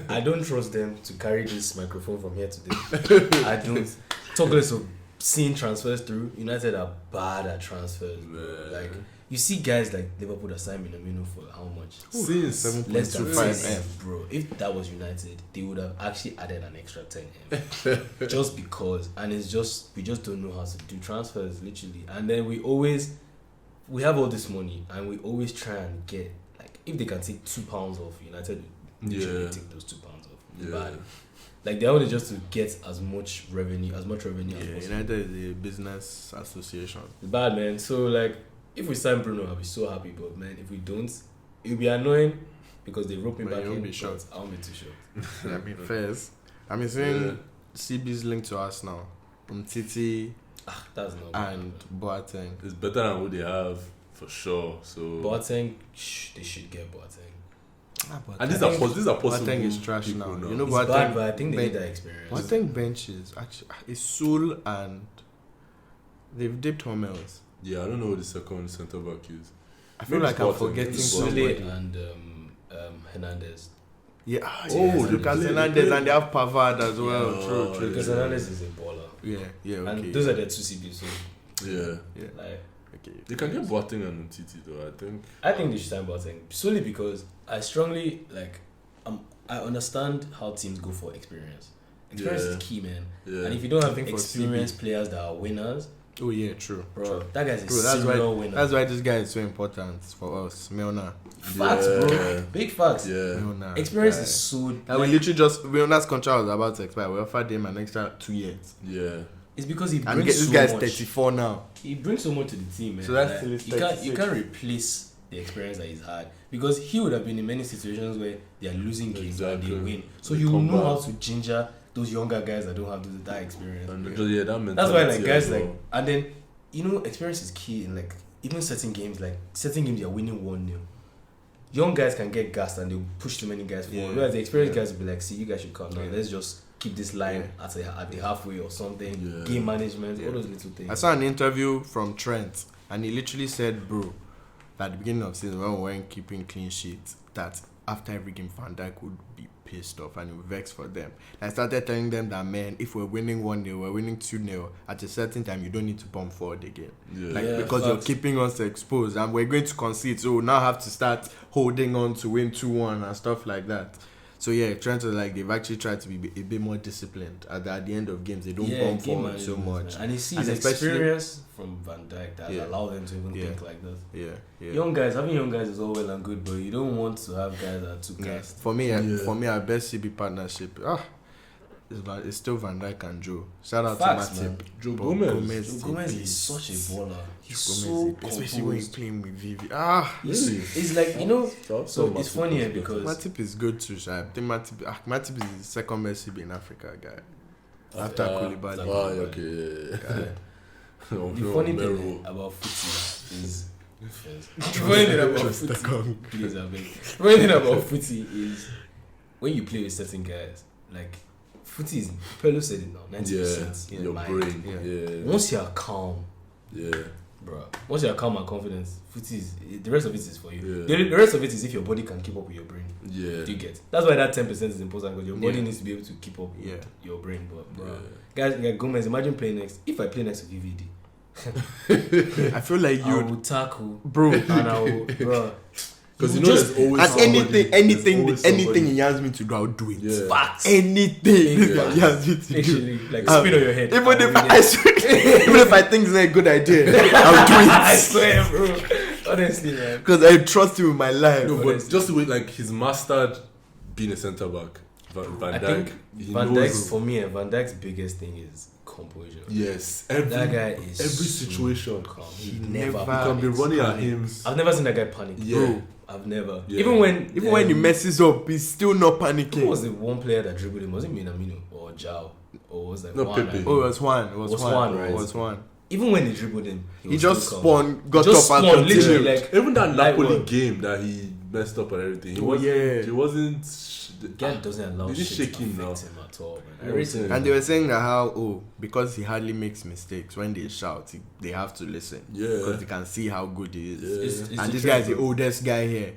I don't trust them to carry this microphone from here to there. I don't. Talk less of seeing transfers through. United are bad at transfers. Bro. Man. Like, you see guys like Liverpool that signed Minamino for how much? Since Less than 7.25 10 M. bro. If that was United, they would have actually added an extra 10 M. Just because, and it's just we just don't know how to do transfers, literally. And then we have all this money, and we always try and get like if they can take £2 off, United would literally Yeah. take those £2 off. Yeah. Bad. Like they only just to get as much revenue as Yeah, possible. United is a business association. It's bad, man. So like, if we sign Bruno, I'll be so happy. But man, if we don't, it'll be annoying because they rope me But back you won't in. be But shocked. I won't be too shocked. I mean, first. I mean, saying CB's linked to us now. Titi That's not and Boateng. it's better than what they have for sure. So Boateng, they should get Boateng. and these I are think these are possible. Boateng is trash people now. You know It's Boateng, bad, but I think they ben- need that experience. Boateng benches actually is Sul and they've dipped Hummels. Yeah, I don't know what the second centre back is. I feel Maybe like I'm Boateng, forgetting maybe somebody. Sule and Hernandez. Yeah, Oh, yes, they Lucas play- Hernandez and they have Pavard as well. Yeah. True, true. Because Hernandez is a baller. Yeah, okay. And those are the two CBs. So, Yeah, like, okay. they can get Boateng and Titi though. I think they should sign Boateng solely because I strongly like. I understand how teams go for experience. Experience is key, man. Yeah, And if you don't have think for experienced players that are winners, Oh yeah, true. bro, True. that guy's a True, that's serial why. winner. That's why this guy is so important for us, Milner. Facts, Yeah. bro. Big facts. yeah. Milner. Experience guy. is so. And we like, literally just Milner's contract was about to expire. We offered him an extra 2 years. Yeah, it's because he And brings this so guy's much. 34 now. He brings so much to the team, man. So that's Like, till he's you can't 36. replace the experience that he's had, because he would have been in many situations where they are losing games and they win. So he will know how to ginger those younger guys that don't have that experience. And That's why mentality guys as well. and then experience is key in even certain games you're winning 1-0. Young guys can get gassed and they'll push too many guys forward. Whereas the experienced guys will be like, see, you guys should come now. Let's just keep this line at the halfway or something. Game management, all those little things. I saw an interview from Trent, and he literally said, bro, at the beginning of season when we weren't keeping clean sheets, that after every game Van Dijk would be pissed off and he would vex for them. I started telling them that, man, if we're winning 1-0, we're winning 2-0, at a certain time you don't need to pump forward again. Because you're keeping us exposed and we're going to concede, so we now have to start holding on to win 2-1 and stuff like that. So trying to they've actually tried to be a bit more disciplined at the end of games. They don't bump forward so much. And he sees experience from Van Dijk that allow them to even think like that. Having young guys is all well and good, but you don't want to have guys that are too cast. For me, our best CB partnership, it's still Van Dijk and Joe. Shout out to Matip. Joe Gomez is such a baller. He's so especially when he's playing with Vivi. It's like so it's funny because Matip is good too. I think Matip is the second best CB in Africa guy after Koulibaly. The funny thing about footy is when you play with certain guys, footy is, Pelo said it now, 90% your brain. Once you are calm, bro. Once you are calm and confident, footy is, the rest of it is for you. The rest of it is if your body can keep up with your brain. Do you get? That's why that 10% is important, because your body needs to be able to keep up with your brain. But bro, guys, Gomez, imagine playing next. If I play next to VVD, I feel like I will tackle, bro, and I will, bro. Because there's always anything he has me to do, I'll do it. Facts. Anything he has me to do. Actually, spin on your head. Even if I think it's a good idea, I'll do it. I swear, bro. Honestly, man. Because I trust him with my life. No, but just the way he's mastered being a centre back. Van Dijk. For me, Van Dijk's biggest thing is composure. Yes, that guy is every situation. He never. You can be running at him. I've never seen that guy panic. Bro. I've never. Yeah. Even when he messes up, he's still not panicking. Who was the one player that dribbled him? Was it Minamino or Jao? Or was that Juan? Pepe. Oh, it was Juan. It was Juan. Right? It was Juan. Even when they dribbled him, he just spun, got up and continued. Even that Napoli game that he messed up and everything. He wasn't. The guy doesn't allow shit to affect him at all, man. And they were saying that because he hardly makes mistakes, when they shout, they have to listen. Because they can see how good he is. And this guy is the oldest guy here.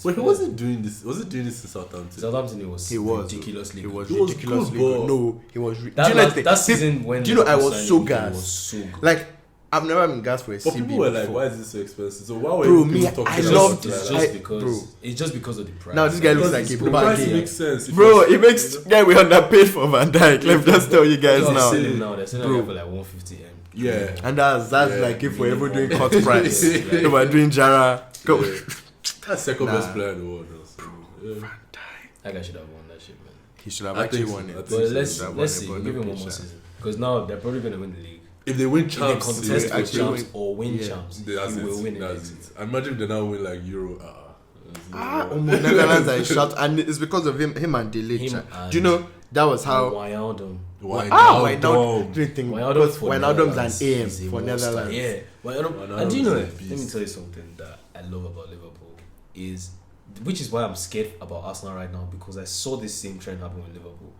But he wasn't doing this. Was he doing this in Southampton? Southampton, he was ridiculously good. He was ridiculously good. No, he was. That season when I was so gassed. I've never been gassed for a CB. But people were like, "Why is this so expensive?" So why were people talking about this? It's just because of the price. Now this guy looks like a the price makes sense. Bro, it makes we underpaid for Van Dijk. Let me just tell you guys now. They're selling him for like 150 M. Yeah, and that's if we're ever doing cut price. If we're doing Jara, go. That's second best player in the world. Van Dijk. That guy should have won that shit, man. He should have actually won it. But let's see. We'll give him one more season, because now they're probably gonna win the league. If they win champs, if they contest with champs or win champs, they will win it. Imagine if they now win Euro. Netherlands are shot, and it's because of him and Delete. Do you know that was how Wijnaldum. Wijnaldum's an AM for Netherlands. Yeah, and do you know? Let me tell you something that I love about Liverpool which is why I'm scared about Arsenal right now, because I saw this same trend happen with Liverpool.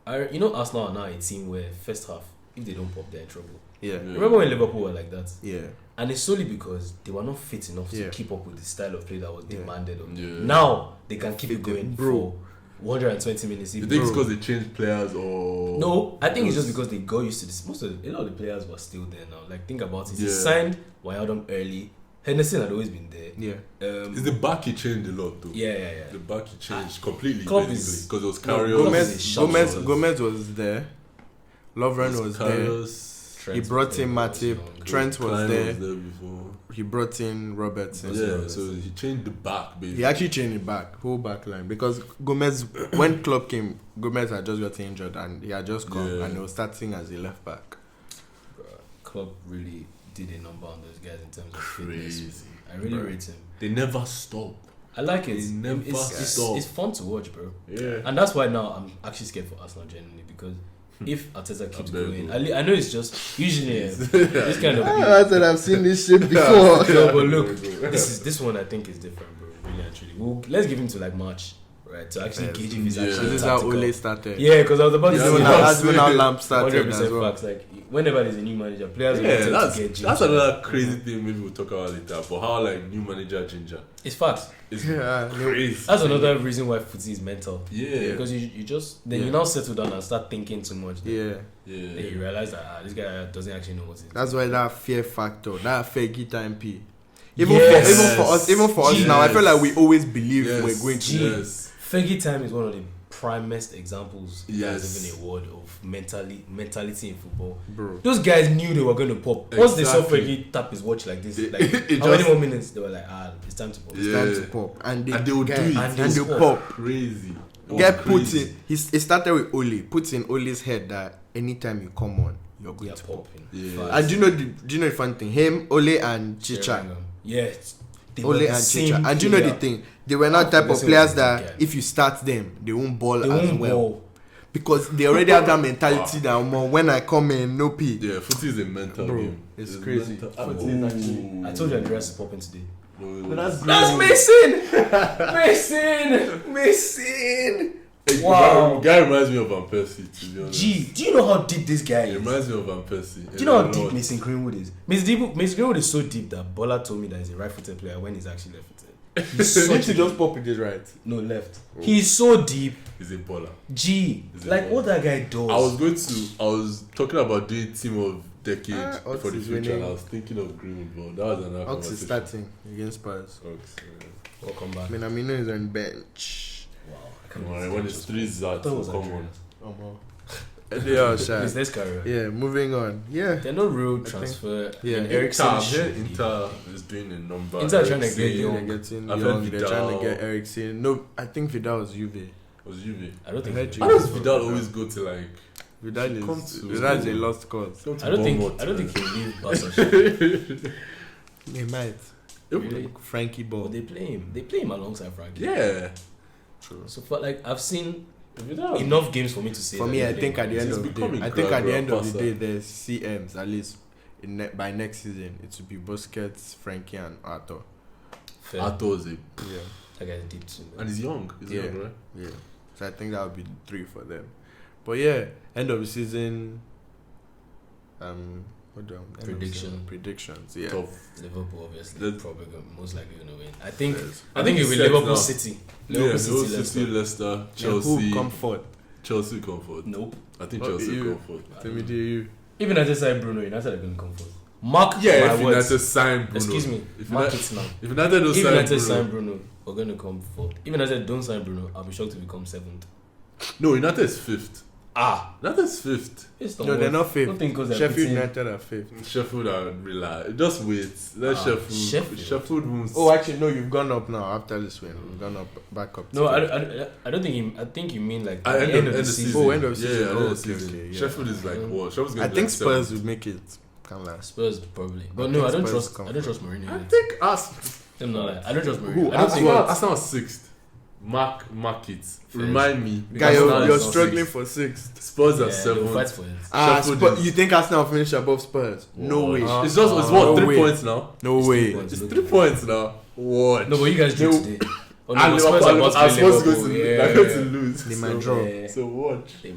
Arsenal are now a team where first half, if they don't pop, they're in trouble. Yeah. Remember when Liverpool were like that? Yeah. And it's solely because they were not fit enough to keep up with the style of play that was demanded of them. Yeah. Now they can keep it going for 120 minutes. You think it's because they changed players or? No, I think it's just because they got used to this. A lot of the players were still there now. Think about it. He signed Wijnaldum early. Henderson had always been there. Yeah. It's the back he changed a lot though. Yeah. The back he changed completely, because it was Karius. Gomez was there. Lovren was there. He brought in Matip. Trent was there. Before. He brought in Robertson. Yeah, so he changed the back, basically. He actually changed it back, whole back line. Because Gomez, when Klopp came, Gomez had just got injured and he had just come and he was starting as a left back. Klopp really did a number on those guys in terms of fitness. I really rate him. They never stop. I like it. Stop. It's fun to watch, bro. Yeah. And that's why now I'm actually scared for Arsenal genuinely because if Arteta keeps going, I know it's just usually this kind of. I said I've seen this shit before. No, but look, this one I think is different, bro. Really and truly. Let's give him to like March, right? To actually gauge if he's actually. This is how tactical. Ole started. Yeah, because I was about to say That's when our lamp started 100% as well. facts. Like whenever there's a new manager, players will Yeah, tend that's to get ginger. that's another crazy thing. Maybe we'll talk about later. But how like new manager ginger It's facts. is Yeah, crazy. That's another reason why footy is mental. Yeah. Because you just then you now settle down and start thinking too much. Yeah. Then Yeah. you realize that this guy doesn't actually know what it is. That's why that fear factor, that Fergie time P. Yes. Even for us now, I feel like we always believe we're going to. Yes. Fergie time is one of the primest examples Yes. given a word of mentality in football. Bro. Those guys knew they were going to pop. Once they saw Exactly. Fergie tap his watch like this, It how many just- more minutes? They were like, it's time to pop. It's time to pop. And they will do it. And And they'll they'll pop. Crazy. It was Get put crazy. in. It started with Ole. Puts in Ole's head that anytime you come on, you're going Yeah, to pop. popping. Yeah. And do you know the fun thing? Him, Ole, and Chicha. Yes. They were Ole the and same Chicha. And do you know the player. thing? They were not type of Listen, players listen, that yeah. if you start them, they won't ball They as won't well. ball. Because they already have that mentality that when I come in, no P. Yeah, footy is a mental Bro, game. it's crazy. mental- Footy is actually- I told you Andreas is popping today. No, That's Mason! Wow. Guy reminds me of Van Persie, to be honest. Gee, do you know how deep this guy He is? reminds me of Van Persie. Do you know how deep Mason Greenwood is? Mason Greenwood is so deep that Bola told me that he's a right-footed player when he's actually left-footed. He's such a just pop with his right. no left. He's so deep. He's a baller. Gee, He's a like baller. what that guy does. I was talking about doing team of decade Ox for the is future, and winning. I was thinking of Greenwood, but that was another Ox conversation. is starting against Spurs. Ox, Welcome back. Minamino is on bench. Wow. I Come can't on, believe when it it's 3 Zats, thought it was come on. Andreas. Yeah, It's shy. this career. Yeah, moving on. Yeah. They're no real think- transfer. yeah. Eriksen Inter, should be. Inter is doing a number. Inter trying to Eriksen, get young. They're getting I've young. heard They're trying to Vidal. get Eriksen. No, I think Vidal was Juve. Was Juve. I don't think. I heard he- Why does Vidal always go to like? Vidal Come is to- a lost cause. Go to I don't Bournemouth, think he'll leave Barca. He might. Really? Frankie Ball. But they play him. They play him alongside Frankie. Yeah. So for like I've seen Vidal. enough games for me to say. For that me, they I play think him. at the end He's of the becoming day, I think at the end of the Passer. day, there's CMs at least. By next season, it will be Busquets, Frankie, and Arthur. Fair. Arthur is a, Yeah, That guy's deep too. and he's young. He's Yeah. young, right? yeah. So I think that would be the 3 for them. But yeah, end of the season. What do I? end of the Prediction. season predictions. Yeah. Tough. Liverpool obviously Let's- probably most likely gonna win. I think Yes. I think it will be it's set Liverpool now. City. Yeah, Liverpool City, City, Leicester. Leicester, Yeah, Chelsea. who come forth? Chelsea comfort. Nope. I think Oh, Chelsea you- comfort. Temidayo you. Even I just said Bruno, United are going to come forth. Mark Yeah, my if words. United sign Bruno. Excuse me. If Mark United, it now. if United don't If sign United Bruno. sign Bruno, we're going to come forth. If United don't sign Bruno, I'll be shocked to become 7th. No, United is 5th. United is 5th. It's No, they're not Don't 5th. think 'cause they're Sheffield beating- United are 5th. Sheffield are relax. Just wait. Let Sheffield. Sheffield. won't. Oh, actually, no, you've gone up now after this win. You've gone up, back up. No, to I don't think you. I think you mean like At at the end of the season. Oh, end of season. Yeah, end Oh, of okay, season. okay, yeah. Sheffield is like what? Sheffield's I going to think like Spurs 7th. will make it. Can't lie. Spurs probably, but I no, think I don't Spurs trust. come I don't trust Mourinho. I yet. think us. I'm not like, I don't trust Mourinho. Who? I don't think. Arsenal is 6th. Mark it. Remind me. Guy, Arsenal you're is struggling 6th. for 6th. Spurs are Yeah, they'll fight 7th. for it. Sheffield is- You think Arsenal will finish above Spurs? No way. It's just it's what No 3 way. points now. No way. points. It's 3 points now. What? No, but you guys drew today. Oh, no, And Spurs Liverpool are about to are play supposed to go Liverpool. to Yeah, they're going yeah. to lose. They might So- draw. Yeah. So watch. They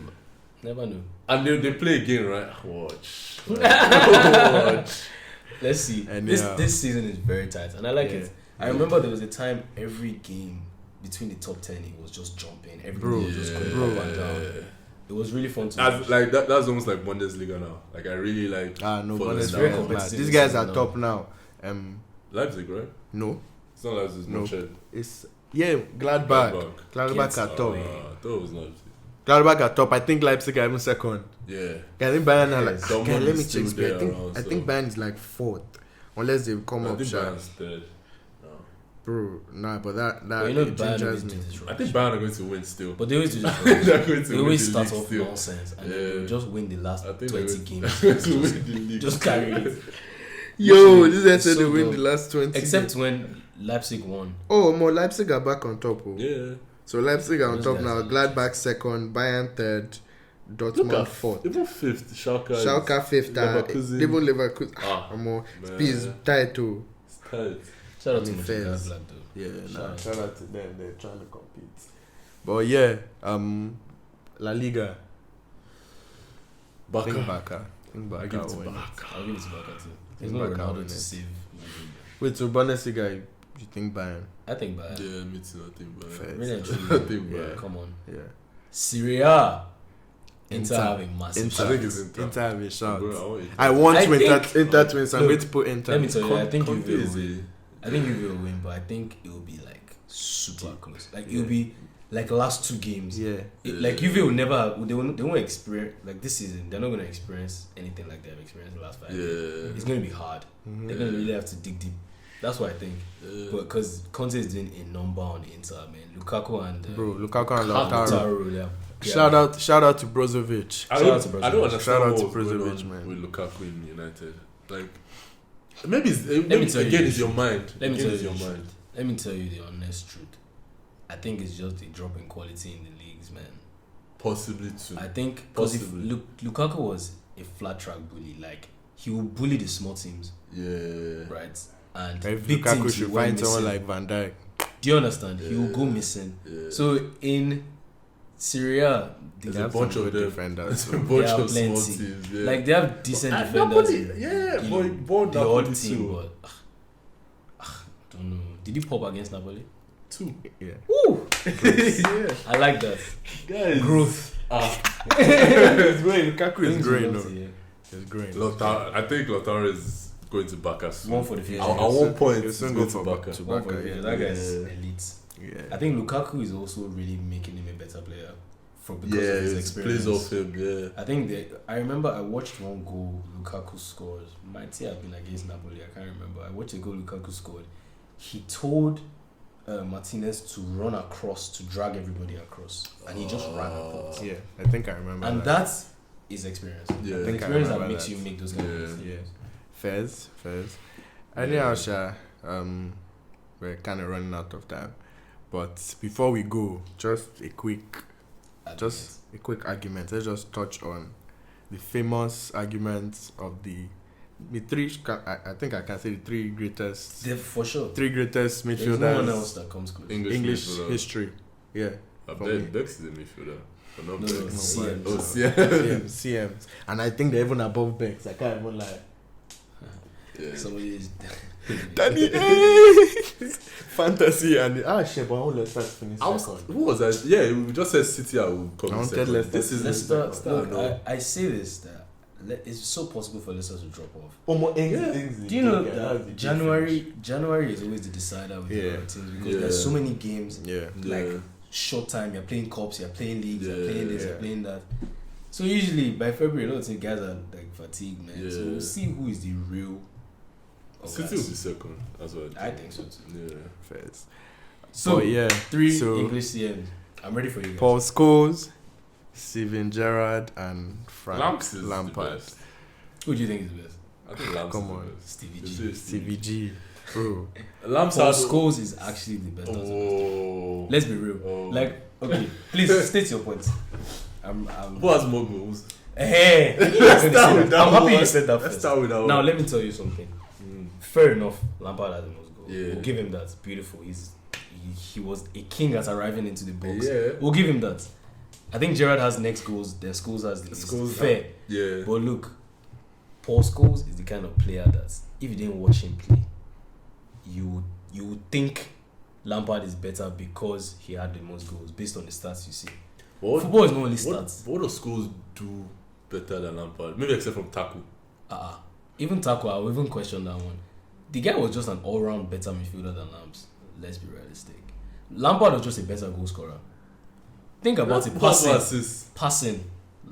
never know. And they play again, right? Watch. Watch. Let's see. And This yeah. this season is very tight, and I like Yeah. it. I remember there was a time every game between the top 10 it was just jumping. Everything was just going up and down. It was really fun to watch. That's like that's almost like Bundesliga now. Like I really like. No, follow but it's that. very very competitive These guys this are season top now. Leipzig, right? No, It's not Leipzig. It's No. Munchen. it's Gladbach. Gladbach Gets are top. away. I thought it was Leipzig. Gladbach are top. I think Leipzig are even second. Yeah. I think Bayern are like. Yes. Okay, Dortmund let me is still check. Speed. there around, I think so- Bayern is like 4th, unless they come I up think sharp. Bayern's third. Bro, nah, but that But you know, it Bayern always gingers do me. this I rubbish. think Bayern are going to win still. But they always do this They're rubbish. going to They win always the start league off still. nonsense and Yeah. then they just win the last I think 20 they're games. going to win the league. Just carry it. Yo, this is so they win dumb. the last 20. Except when Leipzig won. Oh, more Leipzig are back on top. Oh. Yeah. So Leipzig are on Those top guys now. are Gladbach second, Bayern third, Look Dortmund at fourth. even fifth. Schalke fifth. Leverkusen. Even Leverkusen. Ah, More. man. Please tied too. It's tight. Shout out to Fairs. Mönchengladbach though. Yeah, Shout shout out to them. They're trying to compete. But yeah, La Liga. Barca. Think Barca. I give it to win. Barca. I'll give it to Barca too. There's Think no Barca Ronaldo win to it. save. Wait, so Bundesliga, you think Bayern? I think Bayern. Yeah, me too. I think Fair. Bayern. Really and I truly. think Yeah. Bayern. Come on. Yeah. Serie A. Inter Inter. having massive. Inter. I think it's Inter. Inter have a shot. Bro, I want Inter. I want I Inter think- to win, so I'm Look, going to put Inter. Let me tell you, I think Conte Juve will is win. I think Juve will win, but I think it will be like super close. Like it will be like last two games. Yeah. Like Juve will never. They won't experience like this season. They're not going to experience anything like they've experienced the last 5 years. Yeah. It's going to be hard. They're going to really have to dig deep. That's what I think. But because Conte is doing a number on Inter, man. Lukaku and Bro, Lukaku and Lautaro. Lautaro, they are- Shout out to Brozovic. I Shout out to don't Brozovic. understand Shout out what to was going Brozovic, on man. with Lukaku in United. Like, maybe me tell you again the it's your truth. mind. Let me Again, tell it's you your the mind. truth. Let me tell you the honest truth. I think it's just a drop in quality in the leagues, man. Possibly too. I think because if Possibly. Lukaku was a flat track bully, like he will bully the small teams, Yeah. right? And If big Lukaku teams he should went find someone missing. like Van Dijk. Do you understand? He will go missing. Yeah. So in Serie A, There's they a have bunch some of good them. defenders. There's a bunch have of small plenty. teams. Yeah. like they have decent And defenders. Napoli, in, yeah, you boy, know, boy, the Napoli odd team, too. but don't know. Did he pop against Napoli? Two. Yeah. Woo! Yeah. I like that. Guys. Growth. It's great. Lukaku is Things great, you no? want to hear. It's great. Lautaro, I think Lautaro is going to Barca soon. One for the future. At one point, He'll he's soon going go to for Barca. to One for the Barca, future. yeah. That guy is Yeah. elite. Yeah. I think Lukaku is also really making him a better player because Yeah, of his it experience. plays off him. Yeah. I think I remember I watched one goal Lukaku scored. Might have been against Napoli. I can't remember. I watched a goal Lukaku scored. He told Martinez to run across to drag everybody across, and he just ran across. Yeah, I think I remember And that. that is experience. Yeah. The I think I experience that remember makes that. you make those kind of Yeah. decisions. Fairs. Anyhow, Sha, we're kind of running out of time. But before we go, just a quick argument. Let's just touch on the famous arguments of the three. I think I can say the three greatest For sure. midfielders. There's no one else that comes close. English English midfielder. history. Yeah. for me. Bex is a midfielder. But not No, Bex. CM. Oh, CM. And I think they're even above Bex. I can't even lie. Yeah. Somebody is. Danny Fantasy and shit, but I won't let that finish second. Who was that? Yeah, we just said City. I will come I wanted second. Leicester. This is Let's start. No. I say this that it's so possible for Leicester to drop off. Do Do you know that January is always the decider with Yeah. the other teams because Yeah. there's so many games. Yeah. Like Yeah. short time, you're playing cups, you're playing leagues, you're playing this, Yeah. you're playing that. So usually by February, a lot of guys are like fatigued, man. So Yeah. we'll see who is the real. of City us. will be second. That's what I think so too. Yeah. Fairs. So But yeah, 3 so English CMs. I'm ready for you guys. Paul Scholes, Steven Gerrard, and Frank Lamps is the Lampard. best. Who do you think is the best? I think Lamps Come is the on. best. Stevie Is G. it Stevie G, bro. Lamps Paul had- Scholes is actually the best. Oh. Let's be real. Oh. Like, okay, please state your point. I'm Who has more goals? Hey, start with that I'm happy you one. said that Let's first. start with that Now one. let me tell you something. Fair enough, Lampard has the most goals. Yeah. We'll give him that. Beautiful. He was a king at arriving into the box. Yeah. We'll give him that. I think Gerrard has next goals. Then Scholes has the Scholes fair. Yeah. But look, Paul Scholes is the kind of player that if you didn't watch him play, you would think Lampard is better because he had the most goals based on the stats you see. Football is not only stats. What does schools do better than Lampard? Maybe except from tackle. Even Taco, I will even question that one. The guy was just an all-round better midfielder than Lamps. Let's be realistic. Lampard was just a better goal scorer. Think about it. Passing.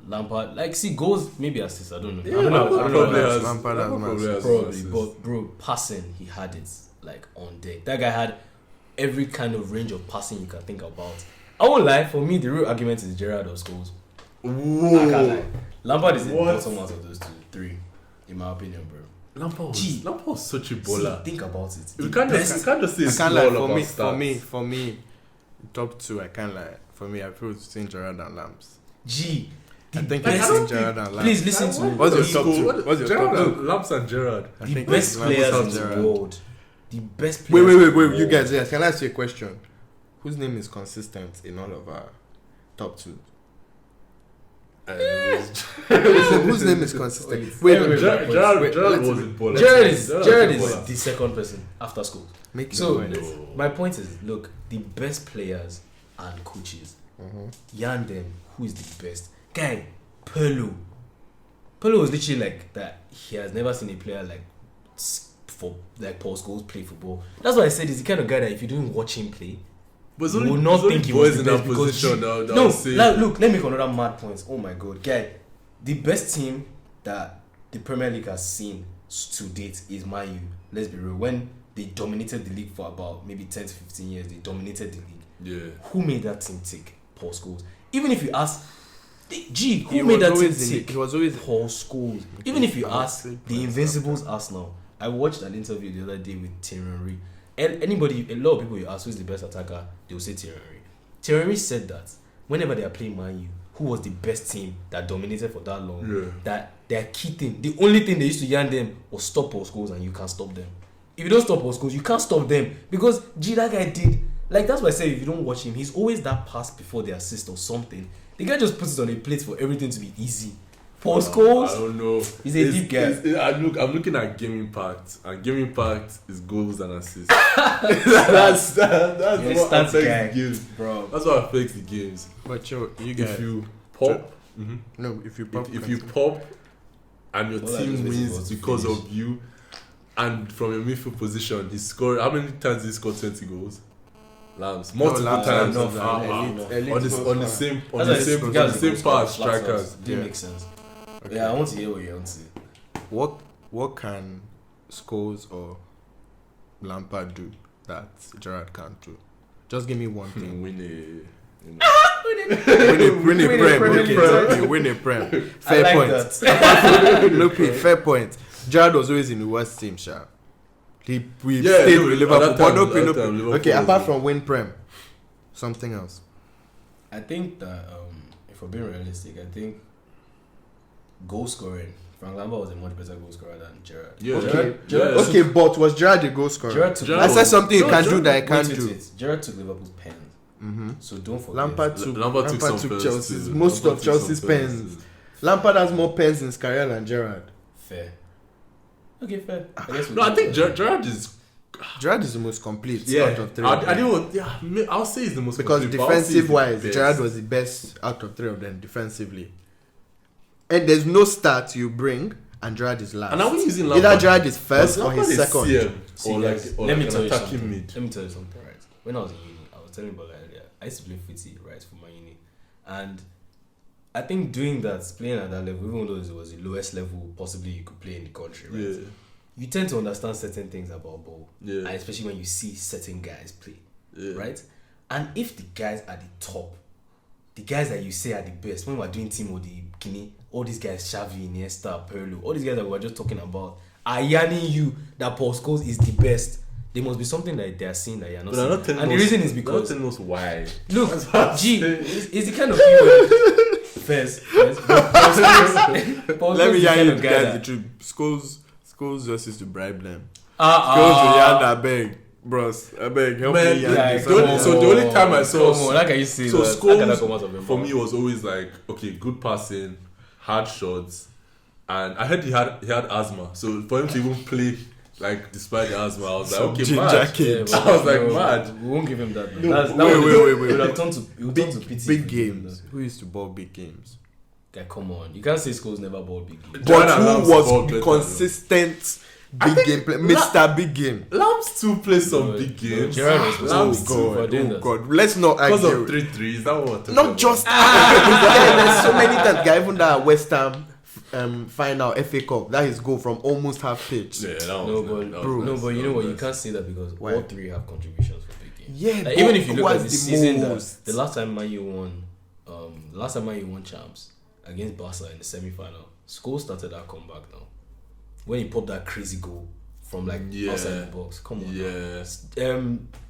Lampard, like, see, goals, maybe assists. I don't know. Yeah, I don't know. Lampard has Lampard has Probably, assists. but bro, passing, he had it like on deck. That guy had every kind of range of passing you can think about. I won't lie. For me, the real argument is Gerrard or Scholes. I can't lie. Lampard is the bottom out of those three, in my opinion, bro. Lampard was such a baller. Think about it. You can't just say I it's can't all lie. about For me, top two. I can't lie. For me, I feel Saint Gerrard and Lamps. G. I think best- it's Saint Gerrard and Lamps. Please listen to me. What's your top two? What's your Gerrard top and two? Lamps and Gerrard. I The think best it's Lamps players and in the Gerrard. world. The best players. Wait. in the You world. guys, yes. Can I ask you a question? Whose name is consistent in all of our top two? Whose name is consistent? Wait, Gerrard was in Bola. Gerrard is Bola. the second person after school. make So your point. my point is, look, the best players and coaches. Yarn them who is the best guy. Perlo was literally like that. He has never seen a player like for like Paul Scholes play football. That's why I said he's the kind of guy that if you don't watch him play, But you will not think he was the in that best because position now. no. Look, let me make another mad point. Oh my god, guy, the best team that the Premier League has seen to date is Man U. Let's be real. When they dominated the league for about maybe 10 to 15 years, they dominated the league. Yeah. Who made that team tick? Paul Scholes. Even if you ask, He who made was that team always in tick? it. He was always Paul Scholes. Even if you ask the Invincibles Arsenal, I watched an interview the other day with Thierry Henry. And a lot of people you ask who's the best attacker, they will say Thierry Henry. Thierry Henry said that whenever they are playing Man U, who was the best team that dominated for that long, that their key thing, the only thing they used to yarn them was stop Paul Scholes and you can't stop them. If you don't stop Paul Scholes, you can't stop them because that guy did. Like that's why I say if you don't watch him, he's always that pass before the assist or something. The guy just puts it on a plate for everything to be easy. Paul Scholes, I don't know. He's a deep guy. I'm looking at game impact, and game impact is goals and assists. that's Yeah, what stats affects guy, the games. bro. That's what affects the games. But you guys, If you pop, no, if you pop, if you pop, and your Bola team just wins wants to because finish. of you, and from your midfield position, he scored. How many times did he score 20 goals? Lambs, multiple Lambs times. enough, On the same Guys, part, flat strikers. Didn't Yeah. make sense. Okay. Yeah, I want to hear what you want to say. What can Scholes or Lampard do that Gerrard can't do? Just give me one thing. Win Win a prem. I Fair like point. that. Look, fair point. Gerrard was always in the worst team, sha. We Yeah, stayed no, with at Liverpool. that But time, no, at that time, Liverpool okay, was apart it. from win prem, something else. I think that if we're being realistic, I think goal scoring. Frank Lampard was a much better goal scorer than Gerrard. Yeah, Gerrard took- Okay, but was Gerrard a goal scorer? Gerrard took I said something you can do that I Wait, can't wait, do. wait. Gerrard took Liverpool's pens. Mhm. So don't forget. Lampard took some pens Chelsea's too. most Lampard of took Chelsea's some pens. Lampard has more pens in his career than Gerrard. Fair. Okay, fair. I guess No, I think Gerrard is. Gerrard is the most complete Yeah, out of three. I didn't want. Yeah, I'll say he's the most Because complete, but I'll say he's defensive the wise, best. Gerrard was the best out of three of them defensively. And there's no start you bring, and Gerrard is last. And are we using Either Lampard? Gerrard is first or Lampard he's is second. CM, See, or guys, like, or let me like tell an you attacking something. mid. Let me tell you something, right? When I was in uni, I was telling Bola earlier, I used to play footy, right, for my uni. And I think doing that, playing at that level, even though it was the lowest level possibly you could play in the country, right? Yeah. You tend to understand certain things about ball. Yeah. And especially when you see certain guys play. Yeah. Right? And if the guys at the top, the guys that you say are the best, when we're doing team or the Guinea, all these guys, Xavi, Iniesta, Pirlo, all these guys that we were just talking about, are yarning you that Paul Scholes is the best. There must be something that they are seeing that you're not But they're seeing. not telling And us, the reason is they're not because, telling us why. look, That's what I'm G, saying. is the kind of people first. But Paul Scholes, Paul Let Scholes me is the hear kind you of guy guys that- the truth. Scholes just used to bribe them. Scholes to Yanda, I beg. Bros, I beg, help Man, me. yeah, Yanda. so the only time I saw- Come on, how can you say So that? How can that come out of your Scholes for mouth? me was always like, okay, good passing, hard shots, and I heard he had asthma. So for him to even play like despite the asthma, I was like, Some okay, ginger mad. kid. Yeah, I was like, no, mad. We won't give him that. No, That's, wait. It would have turned to pity. Big games. Who used to ball big games? Okay, come on. You can't say Scholes never bought big games. Jordan But Lamb's who ball was better, consistent big game player? Mr. Big Game. Lambs too plays some No, big games. Gerrard was Lambs responsible too. for doing that. God. Let's not Because argue. of 3-3, is that what we're talking Not about? just yeah, there's so many times, guy, even that West Ham final FA Cup, that is goal from almost half pitch. Yeah, that No, was but that was bro. no, nice, but you that know was what? You nice. can't say that because Why? all three have contributions for big games. Yeah, Like, but even if you who look at has the the season, most? the last time Man U won, champs against Barca in the semi-final, Scholes started that comeback now. when he popped that crazy goal from like outside the box. Come on. Yeah.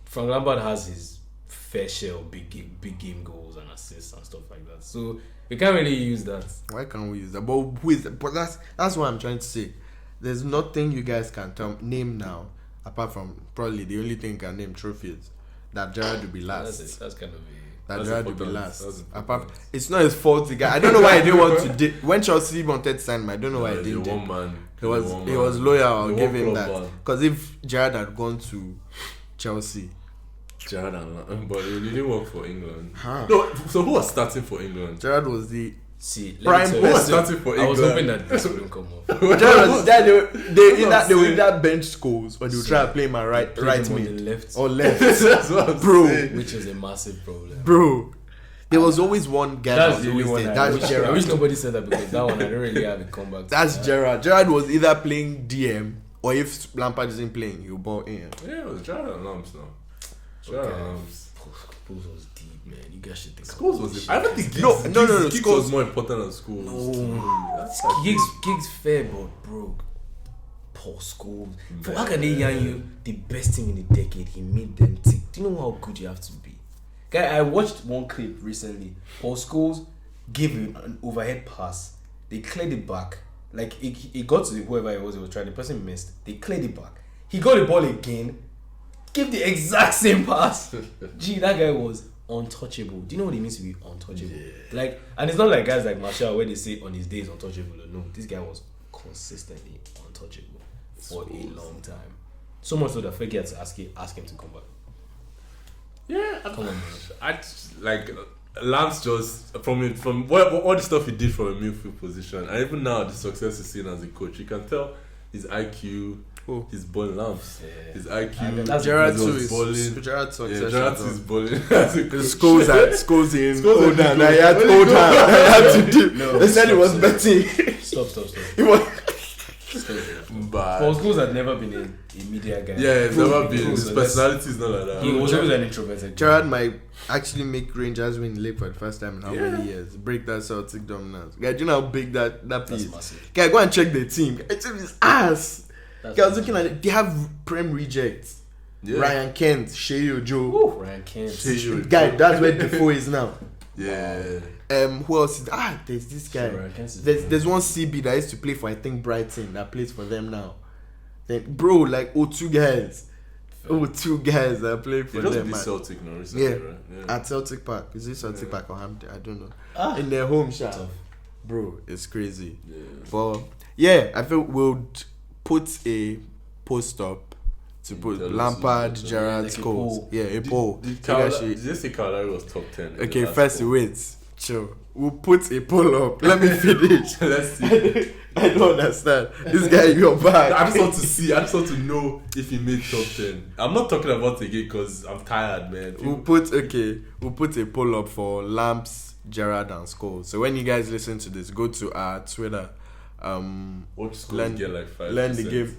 Frank Lampard has his fair share of big game goals and assists and stuff like that. So we can't really use that. Why can't we use that? But who is that? But that's what I'm trying to say. There's nothing you guys can name now, apart from probably the only thing you can name trophies, that Gerrard will be last. That's kind of That Gerrard will be last. Apart, it's not his fault. The guy. I don't know why he didn't want to. When Chelsea wanted to sign him, I don't know why he didn't. One man. He was loyal. I'll give him that. Because if Gerrard had gone to Chelsea, Gerrard but he didn't work for England. Huh. No, so who was starting for England? Gerrard was the prime Who was starting for England? I was hoping that this wouldn't come off. Gerrard was that they were in that bench scores, or they would try to play him at right mid left or left. That's what I'm Bro. saying. which is a massive problem. Bro, there was always one guy that That's was the only always one. there. I That's wish Gerrard. nobody said that because that one I don't really have a comeback. That's Gerrard. Gerrard was either playing DM or if Lampard isn't playing, he'll ball in. Yeah, it was Gerrard and Lamps now. Gerrard and Lamps. Schools was deep, man. You guys should think. Schools was. I don't think No. Giggs Schools was more important than Schools. Giggs fair, but bro, poor Schools. For how can they yarn you the best team in the decade? He made them tick. Do you know how good you have to be? Guy, I watched one clip recently. Paul Scholes gave an overhead pass. They cleared it back. Like it got to whoever it was trying. The person missed. They cleared it back. He got the ball again. Give the exact same pass. Gee, that guy was untouchable. Do you know what it means to be untouchable? Yeah. Like, and it's not like guys like Martial where they say on his days untouchable. No, this guy was consistently untouchable for a long time. So much so that Fergie had to ask him to come back. Yeah, Come on, man. I like Lamps just from what all the stuff he did from a midfield position, and even now the success he's seen as a coach, you can tell his IQ, his ball Lamps, Yeah. his IQ. Gerrard he too was is balling. Gerrard's Yeah, success. Gerrard is balling. As a coach. Schools in Schools in Ogen. Liga. I had Ogen. I had to dip. No, They said he was stop. betting. Stop. He was. Bad. Paul Scholes had never been a media guy. Yeah, it's never been. His So personality is not like that. He was always an introverted. Gerrard might actually make Rangers win the league for the first time in how Yeah. many years? Break that Celtic dominance. Guy, do you know how big that That's piece? massive. Guy, go and check the team. The team is ass. That's Guy, I was looking at it. They have Prem rejects. Yeah. Ryan Kent, Shea Ojo. Ryan Kent. Guy, that's where Defoe is now. Yeah. Who else is there's this guy. Sure, Ryan Kent is There's one CB that used to play for I think Brighton that plays for them now. Then bro, like two guys that play for They just them. beat Man. Celtic now recently, Yeah. right? Yeah. At Celtic Park. Is it Celtic Park or Hampton? I don't know. In their home shop. Tough. Bro, it's crazy. Yeah. But yeah, I feel we'll put a post up to put Tell us Lampard, who- Gerrard, like a Scholes. poll. Yeah, a poll. Did So you guys should- did they say Carlisle was top 10? in the Okay, last first poll? wait. Chill. We'll put a poll up. Let me finish. Let's see. I don't understand. This guy, you're back. I just want to see. I just want to know if he made top 10. I'm not talking about it again because I'm tired, man. We'll put a poll up for Lamps, Gerrard, and Scholes. So when you guys listen to this, go to our Twitter. What school learn- get like 5%? Learn the game.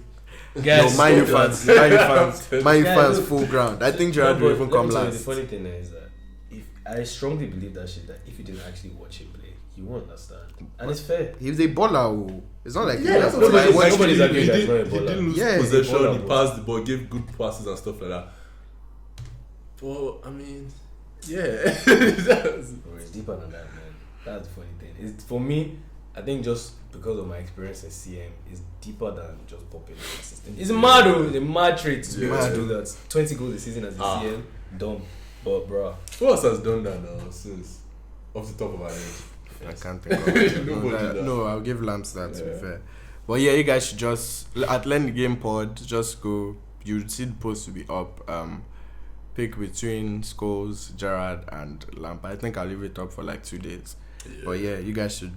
Guys, No, Man U stop fans, that. Man U Guys, fans look. full ground. I think Gerrard No, will but even let come me tell you, last. The funny thing is that if I strongly believe that shit, that if you didn't actually watch him play, you won't understand. And it's fair. He's a baller. Oh. It's not like Yeah, that's he what I'm saying. Nobody's Like, he arguing that he's not a didn't- baller. He didn't lose Yeah, he's a possession. baller, He bro. passed the ball, gave good passes and stuff like that. Well, I mean, yeah. That's- Bro, it's deeper than that, man. That's the funny thing. It's for me. I think just because of my experience in CM, it's deeper than just popping the system. It's mad, though. It's a mad trait to be able to do that. 20 goals a season as a CM, dumb. But bro, Who else has done that now since off the top of my head? I can't think of it. Nobody does. No, I'll give Lamps that to be Yeah. fair. But yeah, you guys should just at Learn the Game Pod, just go. You'll see the post to be up. Pick between Scholes, Gerrard, and Lampard. I think I'll leave it up for like 2 days. But yeah, you guys should.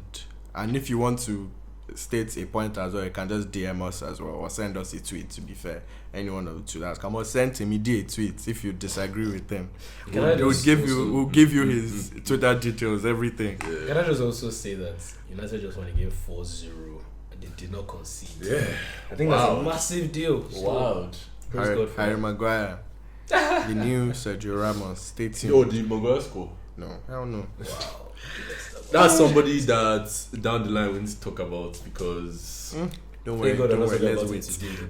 And if you want to state a point as well, you can just DM us as well or send us a tweet. To be fair, any one of the two that's come on, send Temidayo a tweet if you disagree with them. Can I We'll just give also- we'll give you his Twitter details, everything. can I just also say that United just won a game 4-0 and they did not concede. Yeah. I think that's a massive deal. So, Wow. praise God for Harry that. Maguire, the new Sergio Ramos. Stay tuned. Yo, the Maguire score. No, hell no. That's somebody that down the line we need to talk about because Don't worry, Thank God I'm don't not worry. talking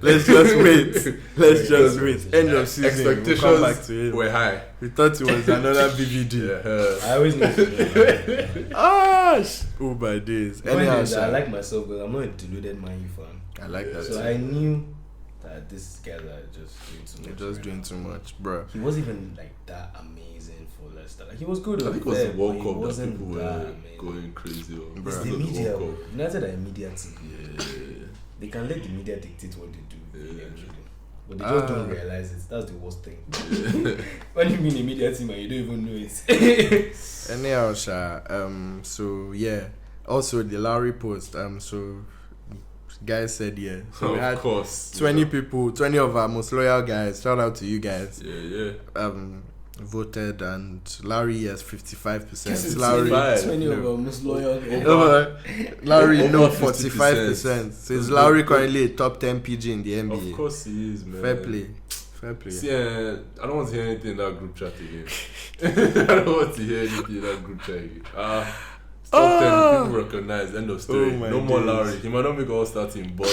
Let's about it wait. today. Let's just wait. Let's just wait. End of season. Expectations We'll come back to it. were high. We thought it was another BVD. Yeah. I always know. Oh my days. Anyhow, Anyhow, I Sha, like myself, but I'm not a deluded Man U fan. I like that. So too. I knew that these guys are just doing too They're much. just right doing now. too much, bro. He wasn't even like that amazing for Leicester. Like he was good. I think it was the World he Cup that wasn't people were that amazing. going crazy on. Bro. It's Because the of media. World Cup. United are a media team. Yeah. They can let the media dictate what they do. Yeah. Actually. But they just don't realize it. That's the worst thing. Yeah. When you mean a media team and you don't even know it. Anyhow, Sha, so yeah. Also the Lowry post, so guys said yeah. So we Of had course. 20 people, 20 of our most loyal guys. Shout out to you guys. Yeah, yeah. Voted, and Larry has 55%. It's Larry, 55. 20 of our most loyal. Larry Over no 50%. 45%. So is Larry currently a top 10 PG in the NBA? Of course he is, man. Fair play. Fair play. See, I don't want to hear anything in that group chat again. I don't want to hear anything in that group chat again. Top 10 people recognize. End of story. Oh my No more days. Lowry. He might not make all-star team, but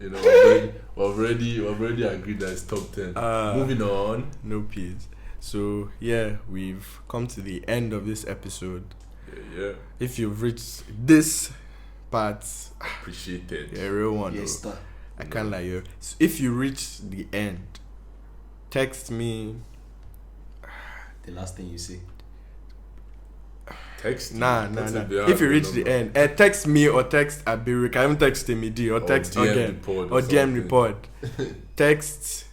you know, we've already agreed that it's top 10. Moving on. No peace. So yeah, we've come to the end of this episode. Yeah. If you've reached this part, Appreciate it. you're a real one. Yes, though. sir. I can't lie you. So if you reach the end, text me. The last thing you say. Text. Nah. That's a very If you hard reach the number. end, text me or text Abiru. Can even text Temidayo or text DM Ogen report or DM something. report. Text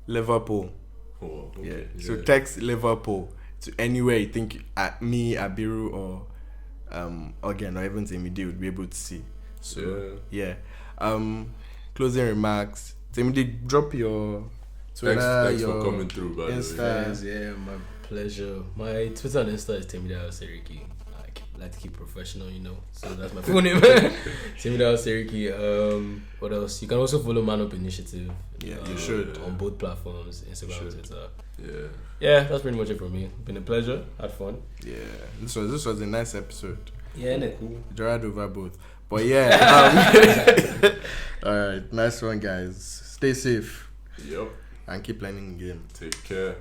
Liverpool. Oh, Yeah. okay. So text Liverpool to anywhere you think me, Abiru, or Ogen or even Temidayo would be able to see. So yeah. Closing remarks. Temidayo, drop your Twitter, Thanks your for coming through, by the way. Insta. Guys, yeah, my pleasure. My Twitter and Insta is Temidayo Seriki. I like to keep professional, you know. So that's my full name. Temidayo Seriki. What else? You can also follow Man Up Initiative. Yeah, you should. On both platforms, Instagram and Twitter. Yeah. Yeah, that's pretty much it for me. Been a pleasure. Had fun. Yeah, this was a nice episode. Yeah, innit? Cool. Gerard over both. But yeah. Alright, nice one guys. Stay safe Yep. and keep learning the game. Take care.